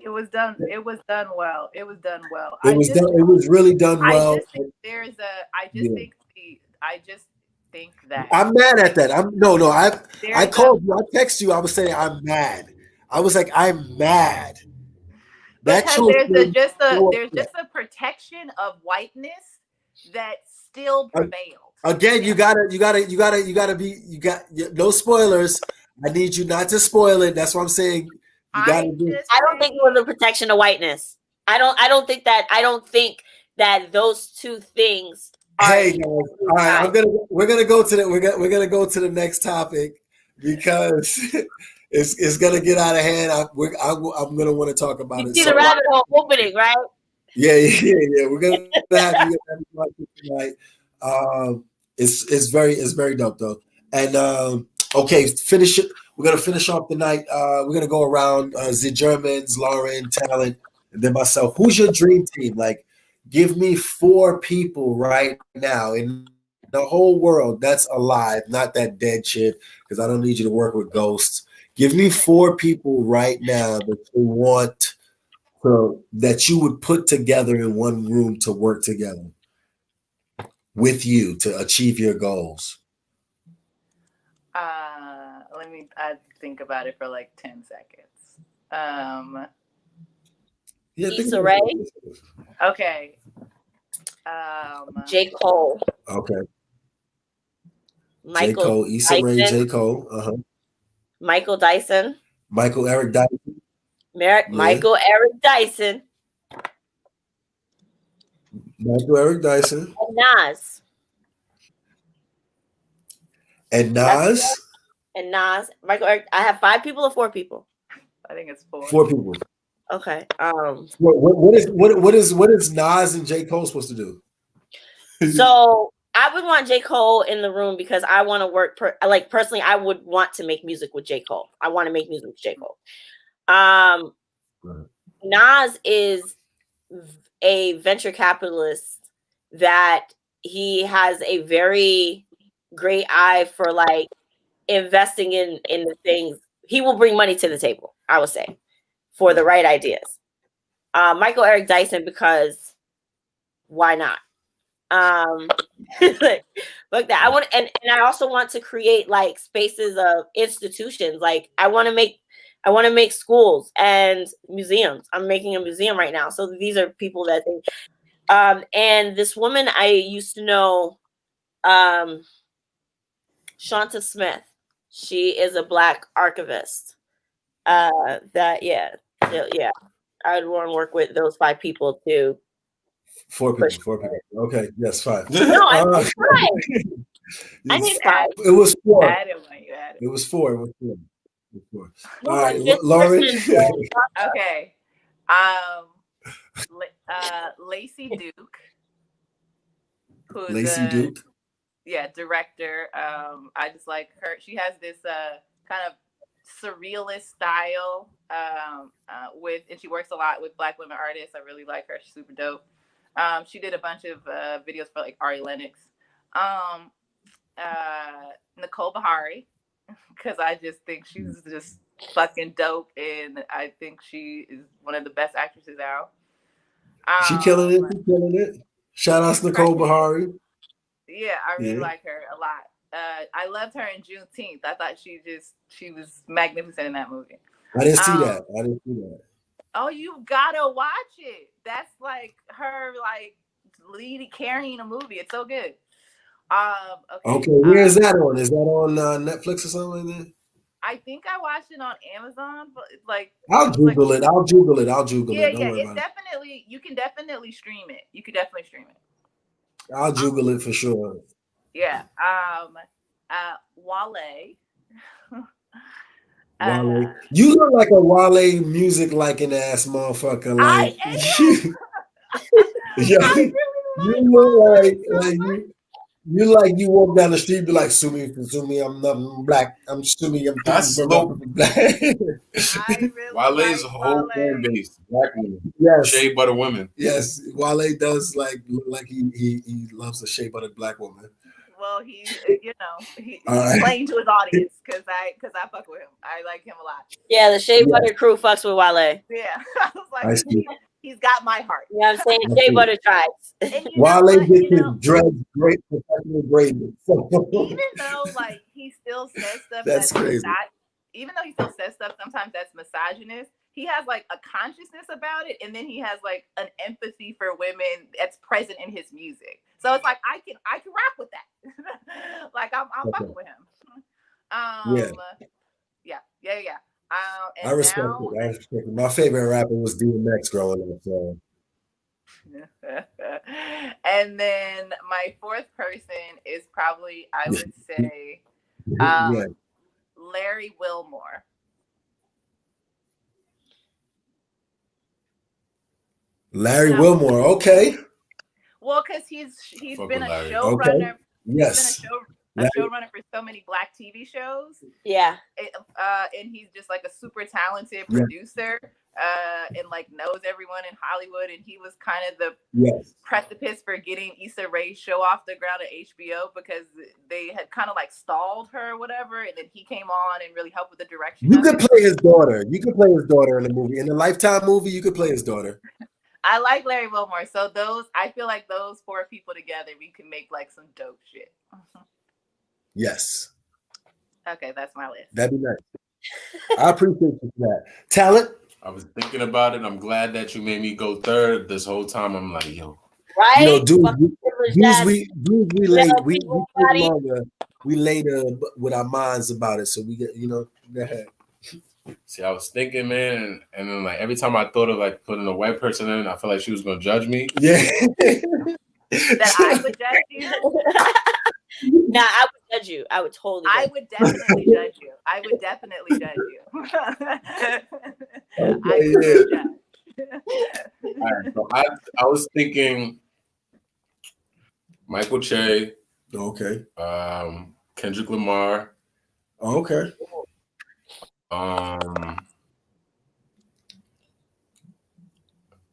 Speaker 4: It was done well. It was done well.
Speaker 1: It was really done well.
Speaker 4: I just think that
Speaker 1: I'm mad at that. I called you. I text you. I was saying I'm mad. I was like, I'm mad.
Speaker 4: Because there's just a protection of whiteness that still prevails.
Speaker 1: Again, you gotta no spoilers. I need you not to spoil it. That's what I'm saying. I don't
Speaker 2: think it was a protection of whiteness. I don't think that those two things are.
Speaker 1: Hey guys, all right, we're gonna go to the next topic, because it's gonna get out of hand. I'm gonna want to talk about it.
Speaker 2: You see the rabbit hole opening, right?
Speaker 1: Yeah. We're gonna have you tonight. It's very dope though. And okay, finish it. We're gonna finish off the night. We're gonna go around the Germans, Lauren, Talent, and then myself. Who's your dream team? Like, give me 4 people right now in the whole world that's alive, not that dead shit, because I don't need you to work with ghosts. Give me 4 people right now that you would put together in one room to work together with you to achieve your goals.
Speaker 4: I think about it for like 10 seconds.
Speaker 2: Issa Rae.
Speaker 4: Okay.
Speaker 2: J. Cole.
Speaker 1: Okay.
Speaker 2: Michael
Speaker 1: J. Cole, Issa Rae, J. Cole.
Speaker 2: Michael Dyson.
Speaker 1: Michael Eric Dyson.
Speaker 2: Michael Eric Dyson.
Speaker 1: Michael Eric Dyson.
Speaker 2: And Nas. Michael Eric. I have 5 people or 4 people?
Speaker 4: I think it's 4.
Speaker 1: 4 people.
Speaker 2: Okay.
Speaker 1: What is Nas and J. Cole supposed to do?
Speaker 2: So I would want J. Cole in the room because I want to work. Personally, I would want to make music with J. Cole. I want to make music with J. Cole. Nas is a venture capitalist that he has a very great eye for like investing in the things. He will bring money to the table, I would say, for the right ideas. Michael Eric Dyson, because why not? Like that. I want, and I also want to create like spaces of institutions. Like I want to make schools and museums. I'm making a museum right now. So these are people that think. And this woman I used to know, Shanta Smith. She is a Black archivist. I would want to work with those 5 people too.
Speaker 1: 4 people. Okay, yes, 5.
Speaker 2: No, I need 5. I need 5.
Speaker 1: It was 4.
Speaker 4: It
Speaker 1: was 4. All
Speaker 2: right,
Speaker 1: Lauren.
Speaker 4: Okay. Lacey Duke. Who's
Speaker 1: Lacey Duke.
Speaker 4: Yeah, director. I just like her. She has this kind of surrealist style and she works a lot with Black women artists. I really like her. She's super dope. She did a bunch of videos for like Ari Lennox. Nicole Beharie, because I just think she's just fucking dope, and I think she is one of the best actresses out.
Speaker 1: She killing it. Shout out to Nicole Beharie.
Speaker 4: Yeah, I really like her a lot. I loved her in Juneteenth. I thought she was magnificent in that movie.
Speaker 1: I didn't see that.
Speaker 4: Oh, you gotta watch it. That's like her carrying a movie. It's so good.
Speaker 1: Okay, where is that on? Is that on Netflix or something like that?
Speaker 4: I think I watched it on Amazon, but like
Speaker 1: I'll Google it. I'll Google it.
Speaker 4: Yeah, it's definitely you can definitely stream it.
Speaker 1: I'll Google it for sure.
Speaker 4: Yeah. Wale.
Speaker 1: Wale. You look like a Wale music liking ass motherfucker. Like
Speaker 4: I am.
Speaker 1: yeah,
Speaker 4: I really
Speaker 1: you look like you like you walk down the street, be like, sue me, I'm not black. I'm assuming I'm black.
Speaker 3: Wale's whole fan base, Black women.
Speaker 1: Yes.
Speaker 3: Shea butter women.
Speaker 1: Yes. Wale does look like he loves a shea buttered Black woman.
Speaker 4: Well, he's playing to his audience because I fuck with him. I like him a lot.
Speaker 2: Yeah, the Shea Butter crew fucks with Wale.
Speaker 4: Yeah, I was like, he's got my heart.
Speaker 2: You know what I'm saying? Shea Butter tribes.
Speaker 1: Wale gets his dreads great professional graded.
Speaker 4: Even though like he still says stuff
Speaker 1: that's crazy.
Speaker 4: Even though he still says stuff sometimes that's misogynist, he has like a consciousness about it, and then he has like an empathy for women that's present in his music. So it's like I can rock with that. Like I'm fucking with him. Yeah.
Speaker 1: I respect it. My favorite rapper was DMX growing up. So.
Speaker 4: And then my 4th person is probably, I would say, Larry Wilmore.
Speaker 1: Wilmore, okay.
Speaker 4: Well, because he's been a showrunner.
Speaker 1: Okay. Yes.
Speaker 4: He's been a showrunner for so many Black TV shows.
Speaker 2: Yeah.
Speaker 4: And he's just like a super talented producer. And like knows everyone in Hollywood, and he was kind of the precipice for getting Issa Rae's show off the ground at HBO because they had kind of like stalled her or whatever, and then he came on and really helped with the direction.
Speaker 1: You could play his daughter. You could play his daughter in the movie. In the Lifetime movie, you could play his daughter.
Speaker 4: I like Larry Wilmore, so I feel like those 4 people together, we can make like some dope shit.
Speaker 1: Yes.
Speaker 4: Okay, that's my list.
Speaker 1: That'd be nice. I appreciate you for that. Talent.
Speaker 3: I was thinking about it. I'm glad that you made me go 3rd. This whole time I'm like, yo.
Speaker 2: Right?
Speaker 1: You know, dudes we later with our minds about it. So we get, go ahead.
Speaker 3: See, I was thinking, man, and then like every time I thought of like putting a white person in, I felt like she was gonna judge me.
Speaker 1: Yeah.
Speaker 4: That I would judge you.
Speaker 2: Nah, I would judge you. I would totally.
Speaker 4: I would definitely judge you. I would definitely judge you. I would judge.
Speaker 3: All right, so I was thinking Michael Che,
Speaker 1: Okay.
Speaker 3: Kendrick Lamar.
Speaker 1: Okay.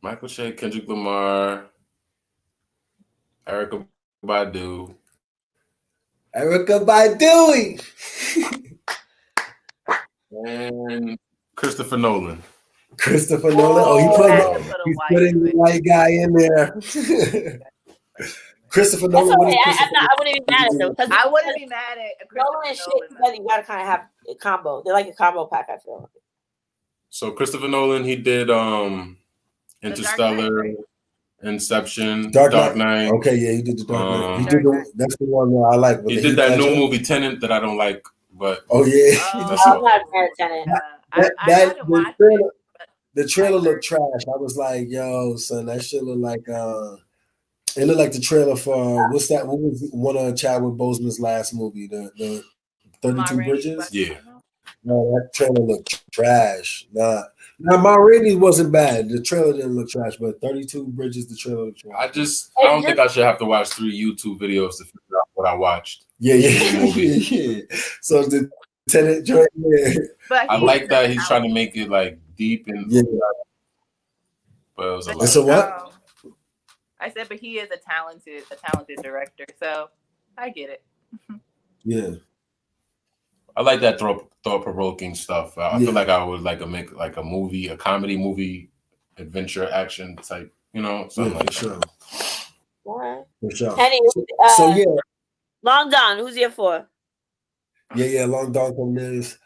Speaker 3: Michael Che, Kendrick Lamar, Erykah Badu.
Speaker 1: Erykah Badu.
Speaker 3: And Christopher Nolan.
Speaker 1: Christopher Nolan. Oh, he's putting the white guy in there. Christopher Nolan.
Speaker 2: Okay. I wouldn't be mad at them.
Speaker 4: I wouldn't be mad at
Speaker 2: Nolan and shit together. You gotta kind of have a combo. They're like a combo pack, I feel.
Speaker 3: So Christopher Nolan, he did Interstellar, Inception, Dark Knight.
Speaker 1: Okay, yeah, he did the Dark Knight. He did that's the one that I like.
Speaker 3: He did that new movie Tenet that I don't like, but
Speaker 1: oh yeah,
Speaker 2: I'm not mad at Tenet.
Speaker 1: The trailer looked trash. I was like, yo, son, that shit looked like it looked like the trailer for what's that? What was one of Chadwick Boseman's last movie? The 32 Bridges?
Speaker 3: Yeah.
Speaker 1: No, that trailer looked trash. Now Ma Rainey wasn't bad. The trailer didn't look trash, but 32 Bridges, the trailer looked trash.
Speaker 3: I don't think I should have to watch 3 YouTube videos to figure out what I watched.
Speaker 1: Yeah. So the Tenet joint, yeah.
Speaker 4: But
Speaker 3: I like that he's trying to make it like deep and but it was a lot.
Speaker 1: So what?
Speaker 4: I said, but he is a talented director, so I get it.
Speaker 1: Yeah.
Speaker 3: I like that thought-provoking stuff. I feel like I would like to make like a movie, a comedy movie, adventure, action type, something like that.
Speaker 2: All right.
Speaker 1: For sure.
Speaker 2: Henny, Long Don, who's here for?
Speaker 1: Yeah, Long Don Cornelius.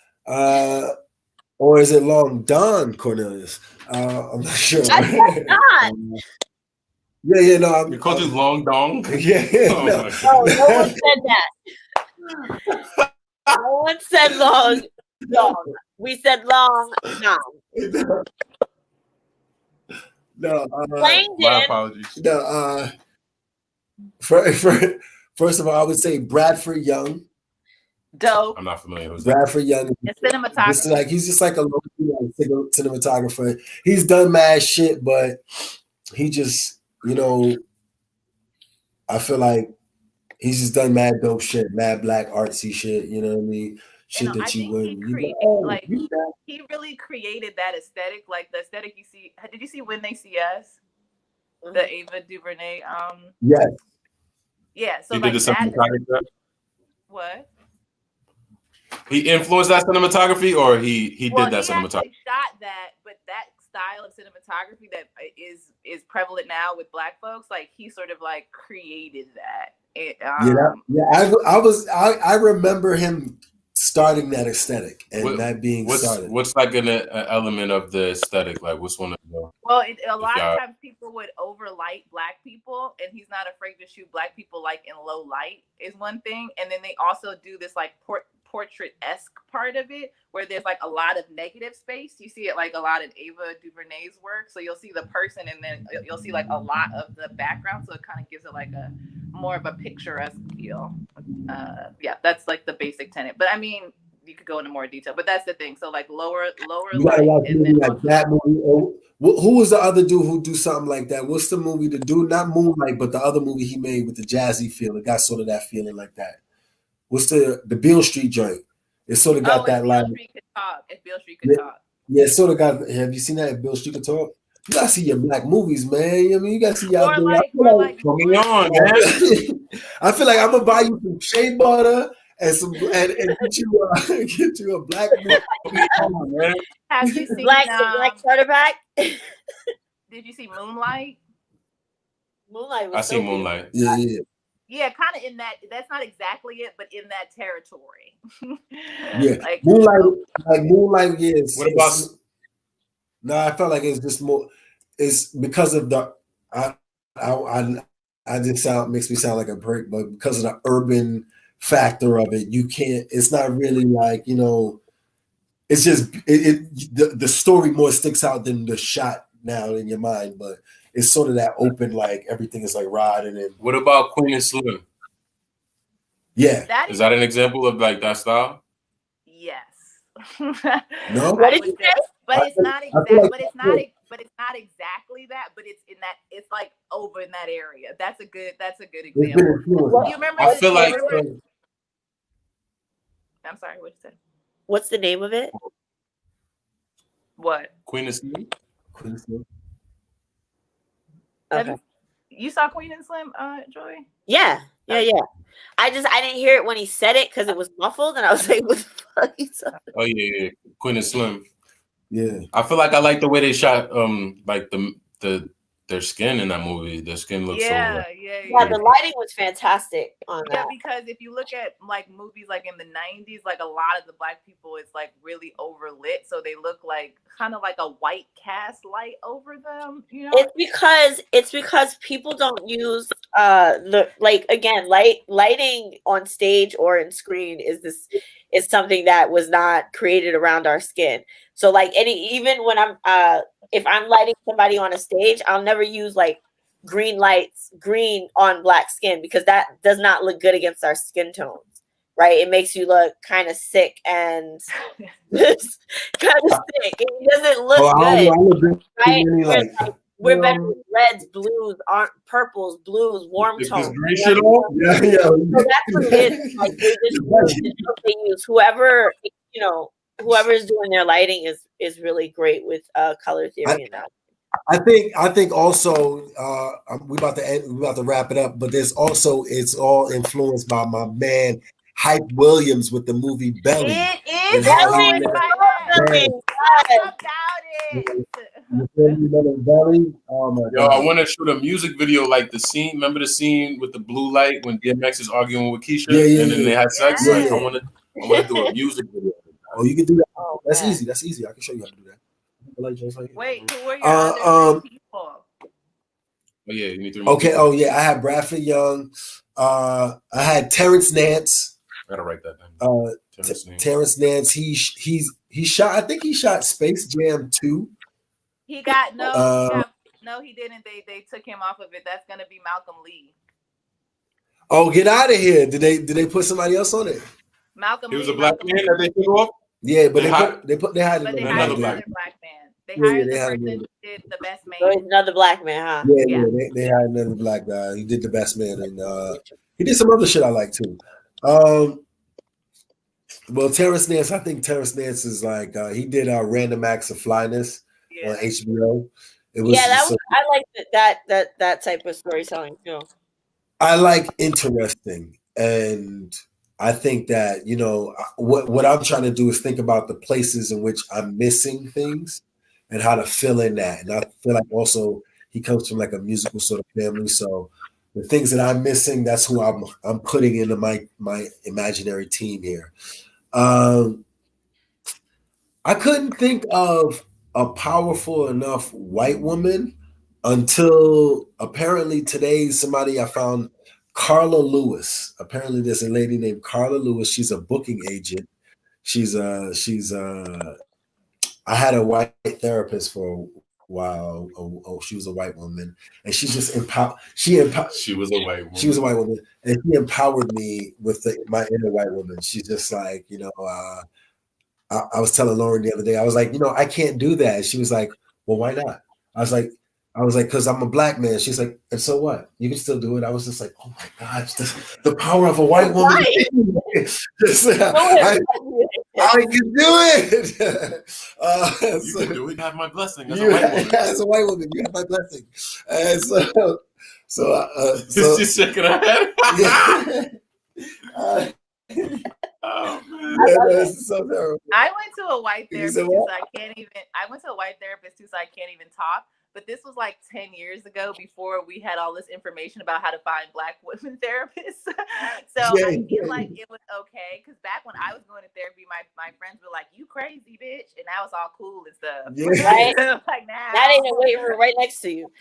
Speaker 1: Or is it Long Don Cornelius? I'm not sure. Yeah, no.
Speaker 3: You called you Long Dong?
Speaker 1: Yeah.
Speaker 2: No one said that. No one said Long Dong. We said Long Dong.
Speaker 1: No.
Speaker 3: My apologies.
Speaker 1: No. First of all, I would say Bradford Young.
Speaker 4: Dope.
Speaker 3: I'm not familiar with
Speaker 1: Bradford Young.
Speaker 4: Cinematographer.
Speaker 1: He's just like a local cinematographer. He's done mad shit, but he just, I feel like he's just done mad dope shit, mad black artsy shit. You know what I mean? Shit that you wouldn't.
Speaker 4: He really created that aesthetic, like the aesthetic you see. Did you see When They See Us? The Ava DuVernay.
Speaker 1: Yes.
Speaker 4: Yeah. So
Speaker 3: he
Speaker 4: like
Speaker 3: did the cinematography.
Speaker 4: What?
Speaker 3: He influenced that cinematography, or he did that cinematography.
Speaker 4: He shot that, but that style of cinematography that is prevalent now with black folks, like he sort of like created that.
Speaker 1: I remember him starting that aesthetic and that being started.
Speaker 3: What's like an element of the aesthetic? Like what's one of the?
Speaker 4: Well, a lot of times people would overlight black people, and he's not afraid to shoot black people like in low light is one thing, and then they also do this like portrait-esque part of it where there's like a lot of negative space. You see it like a lot in Ava DuVernay's work, so you'll see the person and then you'll see like a lot of the background, so it kind of gives it like a more of a picturesque feel. That's like the basic tenet, but I mean you could go into more detail, but that's the thing. So like lower light, and then
Speaker 1: like that movie. Who was the other dude who do something like that? What's the movie? The dude, not Moonlight, but the other movie he made with the jazzy feel. It got sort of that feeling like that. What's the Beale Street joint? It sort of got that like.
Speaker 4: If Beale Street could talk.
Speaker 1: Yeah, it sort of got. Have you seen that? If Beale Street could talk, you gotta see your black movies, man. I mean, you gotta see y'all.
Speaker 3: Coming on, man.
Speaker 1: I feel like I'm gonna buy you some shea butter and some and get you a black movie. Come on, man.
Speaker 4: Have you seen
Speaker 2: Black quarterback?
Speaker 4: Did you see Moonlight?
Speaker 2: Moonlight.
Speaker 3: I see Moonlight.
Speaker 1: Yeah.
Speaker 4: Yeah, kind of in that. That's not exactly it, but in that territory.
Speaker 1: Yeah,
Speaker 4: like
Speaker 1: Moonlight. Yes.
Speaker 3: What about?
Speaker 1: No, I felt like it's just more. It's because of the. I just makes me sound like a prick, but because of the urban factor of it, you can't. It's not really like It's just the story more sticks out than the shot now in your mind, but. It's sort of that open, like everything is like riding and.
Speaker 3: What about Queen and Slim?
Speaker 1: Yeah,
Speaker 3: is that an example of like that style?
Speaker 4: Yes.
Speaker 1: No,
Speaker 2: what did you say?
Speaker 4: But it's not exactly. but it's not exactly that. But it's in that. It's like over in that area. That's a good example. You remember?
Speaker 3: I feel like.
Speaker 4: I'm sorry. What you said?
Speaker 2: What's the name of it?
Speaker 4: What?
Speaker 3: Queen of Slim.
Speaker 2: Okay.
Speaker 4: You saw Queen and Slim, Joy?
Speaker 2: Yeah. I didn't hear it when he said it because it was muffled, and I was like, "What the fuck?"
Speaker 3: Oh yeah, Queen and Slim.
Speaker 1: Yeah,
Speaker 3: I feel like I like the way they shot like their skin in that movie. Their skin looks
Speaker 2: Yeah, the lighting was fantastic on that.
Speaker 4: Yeah, because if you look at like movies like in the 90s, like a lot of the black people, it's like really overlit, so they look like kind of like a white cast light over them. You know,
Speaker 2: it's because people don't use lighting on stage or in screen is something that was not created around our skin. So like even when I'm if I'm lighting somebody on a stage, I'll never use like green lights, green on black skin, because that does not look good against our skin tones, right? It makes you look kind of sick and kind of sick. It doesn't look good, right? We're better with reds, blues, purples, blues, warm tones.
Speaker 1: Yeah.
Speaker 2: So that's what it is. Like they use whoever is doing their lighting is really great with color theory and that.
Speaker 1: I think also we're about to wrap it up, but there's also it's all influenced by my man Hype Williams with the movie Belly.
Speaker 4: It is influenced by that.
Speaker 1: Belly. Oh my
Speaker 3: God. I want to shoot a music video like the scene. Remember the scene with the blue light when DMX is arguing with Keisha, and then they had sex. Like, I want to do a music video.
Speaker 1: Oh, you can do that. That's easy. That's easy. I can show you how to do that.
Speaker 4: Wait, who are your other people?
Speaker 3: Oh yeah, you need to.
Speaker 1: Okay. Oh yeah, I had Bradford Young. I had Terrence Nance.
Speaker 3: I gotta write that down.
Speaker 1: Terrence Nance. He shot. I think he shot Space Jam 2.
Speaker 4: He got no, he didn't. They took him off of it. That's gonna be Malcolm Lee.
Speaker 1: Oh, get out of here! Did they put somebody else on it?
Speaker 4: Malcolm Lee.
Speaker 3: He was a black man that they took off.
Speaker 1: Yeah, but they hired
Speaker 4: another black man. They hired the person who did The Best Man.
Speaker 2: So another black man, huh?
Speaker 1: Yeah. They hired another black guy. He did The Best Man, and he did some other shit I like too. Well, Terrence Nance, I think Terrence Nance is like he did Random Acts of Flyness on HBO.
Speaker 2: I like that type of storytelling too.
Speaker 1: I like interesting, and I think that what I'm trying to do is think about the places in which I'm missing things and how to fill in that. And I feel like also he comes from like a musical sort of family, so the things that I'm missing, that's who I'm putting into my imaginary team here. I couldn't think of a powerful enough white woman until apparently today somebody I found, Carla Lewis. Apparently there's a lady named Carla Lewis. She's a booking agent. I had a white therapist for a while. Oh, she was a white woman, and she just empowered. She was a white woman. She was a white woman, and she empowered me with my inner white woman. She's just like, I was telling Lauren the other day, I was like, I can't do that. She was like, well, why not? I was like, because I'm a black man. She's like, and so what? You can still do it. I was just like, oh my gosh, the power of a white woman. I can do it.
Speaker 3: You can do it. You have my blessing as a white woman.
Speaker 1: As a white woman, you have my blessing. And
Speaker 3: she's shaking her head.
Speaker 1: Oh man, that's so terrible.
Speaker 4: I went to a white therapist so I can't even talk. But this was like 10 years ago, before we had all this information about how to find black women therapists. I feel like it was okay, because back when I was going to therapy, my friends were like, "You crazy bitch," and now it's all cool and stuff.
Speaker 1: Yeah.
Speaker 2: Right?
Speaker 4: Like now,
Speaker 2: that ain't a waiting room right next to you.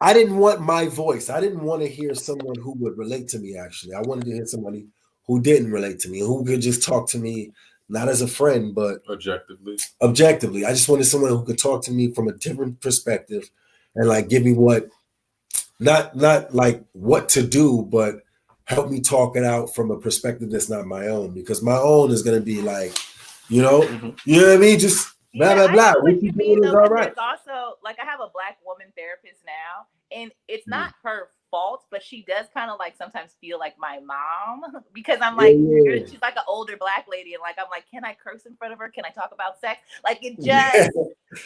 Speaker 1: I didn't want my voice. I didn't want to hear someone who would relate to me. Actually, I wanted to hear somebody who didn't relate to me, who could just talk to me, not as a friend, but objectively. I just wanted someone who could talk to me from a different perspective and like give me not like what to do, but help me talk it out from a perspective that's not my own, because my own is going to be like, you know what I mean? Just blah blah blah. What you doing is all right.
Speaker 4: There's also like I have a Black woman therapist now, and it's not her fault, but she does kind of like sometimes feel like my mom because I'm like she's like an older Black lady, and like I'm like, can I curse in front of her? Can I talk about sex? Like it just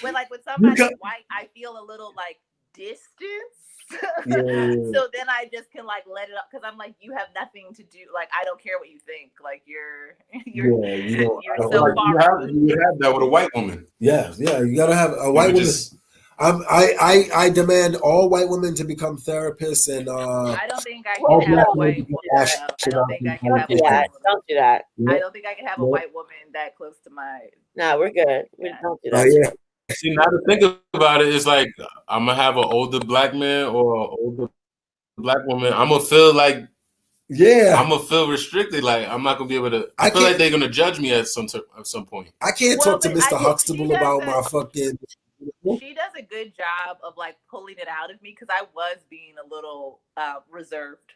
Speaker 4: when like with somebody white, I feel a little like distance. So then I just can like let it up because I'm like, you have nothing to do. Like I don't care what you think. Like you're so far.
Speaker 3: You have that with a white woman.
Speaker 1: Yeah, you gotta have a white woman. I demand all white women to become therapists, and
Speaker 4: I don't think I can have a white woman. I don't think I can have a white woman.
Speaker 2: Don't do that.
Speaker 4: I don't think I can have a white woman that close to my.
Speaker 2: No, we're good. We don't do that.
Speaker 3: See, now to think about it, it's like I'm gonna have an older Black man or an older Black woman. I'm gonna feel like, I'm gonna feel restricted. Like I'm not gonna be able to. I feel like they're gonna judge me at some point.
Speaker 1: I can't talk to Mr. Huxtable about my fucking.
Speaker 4: She does a good job of like pulling it out of me because I was being a little reserved,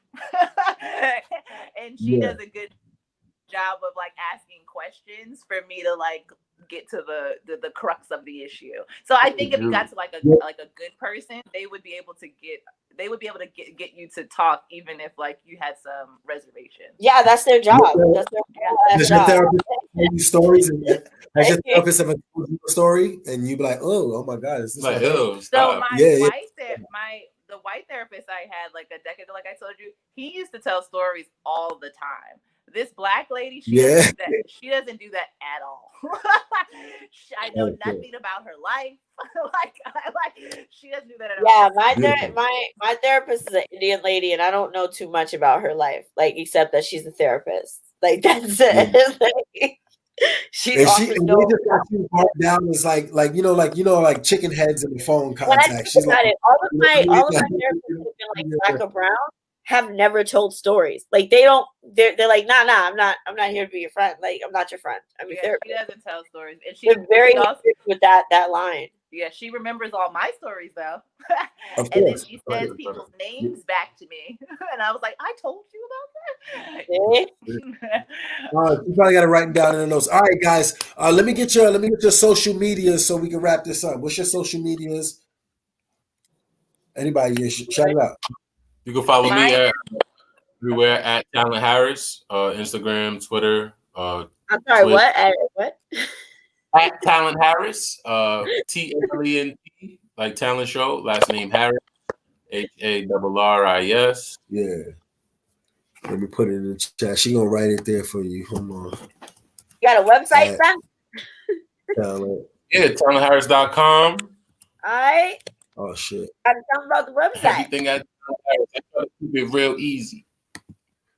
Speaker 4: and she does a good job of like asking questions for me to like get to the crux of the issue. So I think if you got to like a good person, they would be able to get you to talk even if like you had some reservation.
Speaker 2: Yeah, that's their job. That's their job.
Speaker 1: Therapist stories and has your therapist ever told you a story and you be like, oh my God, is this
Speaker 3: like
Speaker 4: so the white therapist I had like a decade ago, like I told you, he used to tell stories all the time. This Black lady, she doesn't do that at all. I know nothing about her life. She doesn't do that at all.
Speaker 2: Yeah, my therapist is an Indian lady, and I don't know too much about her life, like except that she's a therapist. Like that's it. She's
Speaker 1: they just got you marked down as like chicken heads in the phone contact.
Speaker 2: She's like, all of my therapists have been like Black or brown. Have never told stories. Like they're like, nah, I'm not here to be your friend. Like I'm not your friend. I mean,
Speaker 4: she doesn't tell stories, and she's
Speaker 2: very strict with that line.
Speaker 4: Yeah, she remembers all my stories though, and then she says people's names back to me, and I was like, I told you about
Speaker 1: that. You probably got to write them down in the notes. All right, guys, let me get your social medias so we can wrap this up. What's your social medias? Anybody? Shout it out.
Speaker 3: You can follow me everywhere at Talent Harris, Instagram, Twitter.
Speaker 2: I'm sorry, Twitch. What?
Speaker 3: At Talent Harris, TLENT, like talent show. Last name Harris, HARRIS.
Speaker 1: Yeah. Let me put it in the chat. She gonna write it there for you. Hold on.
Speaker 2: You got a website, son?
Speaker 1: Talent.
Speaker 3: Yeah, talentharris.com.
Speaker 2: All right.
Speaker 1: Oh shit.
Speaker 2: Gotta tell them about the website.
Speaker 3: Everything I keep it real easy.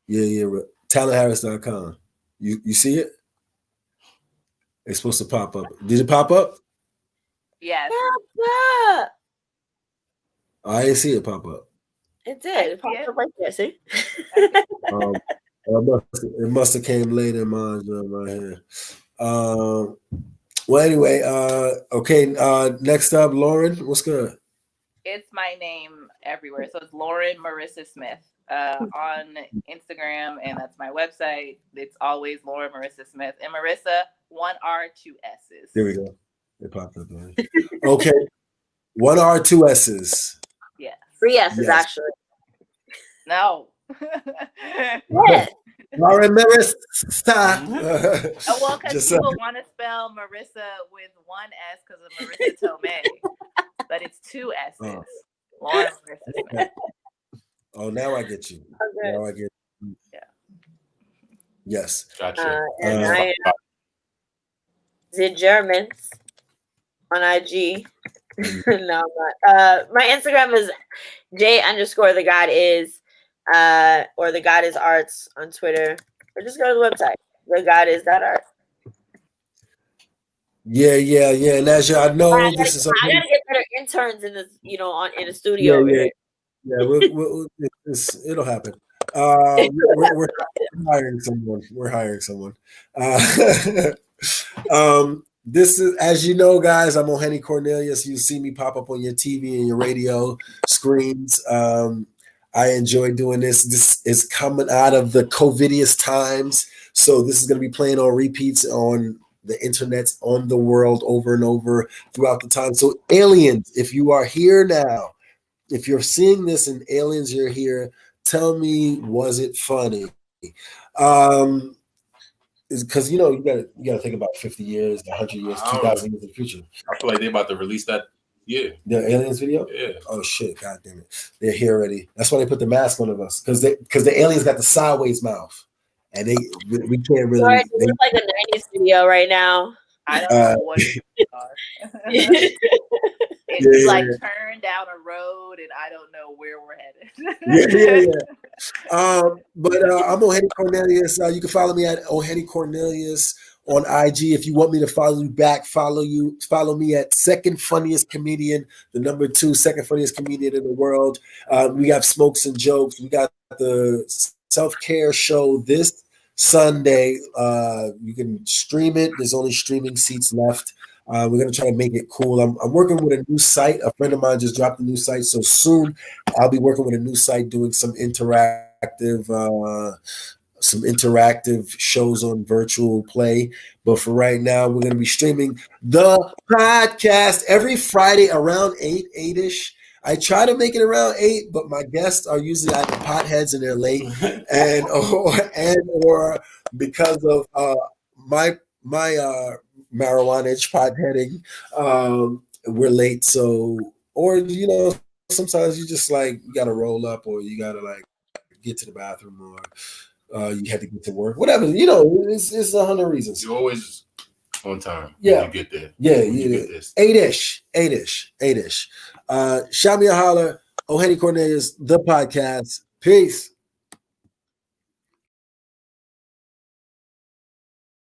Speaker 1: Yeah. Talentharris.com. You see it? It's supposed to pop up. Did it pop up?
Speaker 4: Yes.
Speaker 2: Pop up.
Speaker 1: I didn't see it pop up.
Speaker 2: It did. It popped up right there. See?
Speaker 1: It must have came later in mine right here. Well, anyway, okay. Next up, Lauren. What's good?
Speaker 4: It's my name everywhere. So it's Lauren Marissa Smith on Instagram, and that's my website. It's always Lauren Marissa Smith. And Marissa, 1 R, 2 S's.
Speaker 1: There we go. It popped up. Okay. 1 R, 2 S's.
Speaker 4: Yes.
Speaker 2: 3 S's, actually.
Speaker 4: No.
Speaker 2: Yes.
Speaker 1: Lauren Marissa.
Speaker 4: Well, because people want to spell Marissa with 1 S because of Marissa Tomei. But it's 2 S's.
Speaker 1: Oh.
Speaker 4: Lauren Marissa Smith.
Speaker 1: Oh, now I get you.
Speaker 2: Okay.
Speaker 1: Now I get you.
Speaker 4: Yeah.
Speaker 3: Yes. Gotcha.
Speaker 2: And I am the Germans on IG. No, I'm not. My Instagram is J_the God is, or the God is Arts on Twitter, or just go to the website. The God is that art.
Speaker 1: Yeah. And as I know, I gotta
Speaker 2: get better interns in the in the studio.
Speaker 1: It'll happen. We're hiring someone. This is, as you know, guys, I'm on Henny Cornelius. You see me pop up on your TV and your radio screens. I enjoy doing this. This is coming out of the COVIDious times. So this is going to be playing on repeats on the internet's on the world over and over throughout the time. So aliens, if you are here now, if you're seeing this and aliens are here, tell me, was it funny? Because you gotta think about 50 years, 100 years, 2,000 years in the future.
Speaker 3: I feel like they're about to release that. Yeah,
Speaker 1: the aliens video.
Speaker 3: Yeah.
Speaker 1: Oh shit! God damn it! They're here already. That's why they put the mask on of us because the aliens got the sideways mouth, and we can't really.
Speaker 2: Sorry, it looks like a 90s video right now.
Speaker 4: I don't know what it's like turn down a road and I don't know where we're headed.
Speaker 1: But I'm O'Henny Cornelius. You can follow me at O'Henny Cornelius on IG. If you want me to follow you back, follow me at Second Funniest Comedian, the number 2 second funniest comedian in the world. We got Smokes and Jokes. We got the self-care show this Sunday. You can stream it. There's only streaming seats left. We're going to try to make it cool. I'm working with a new site. A friend of mine just dropped a new site. So soon I'll be working with a new site doing some interactive shows on virtual play. But for right now, we're going to be streaming the podcast every Friday around 8-ish. I try to make it around 8, but my guests are usually either potheads and they're late, or because of my marijuana potheading, we're late. So, or sometimes you just like you got to roll up, or you got to like get to the bathroom, or you had to get to work, whatever. It's 100 reasons.
Speaker 3: You're always on time.
Speaker 1: Yeah,
Speaker 3: when you get there.
Speaker 1: Yeah,
Speaker 3: you get this.
Speaker 1: 8-ish. Shout me a holler. O'Henny Cornelius, the podcast. Peace.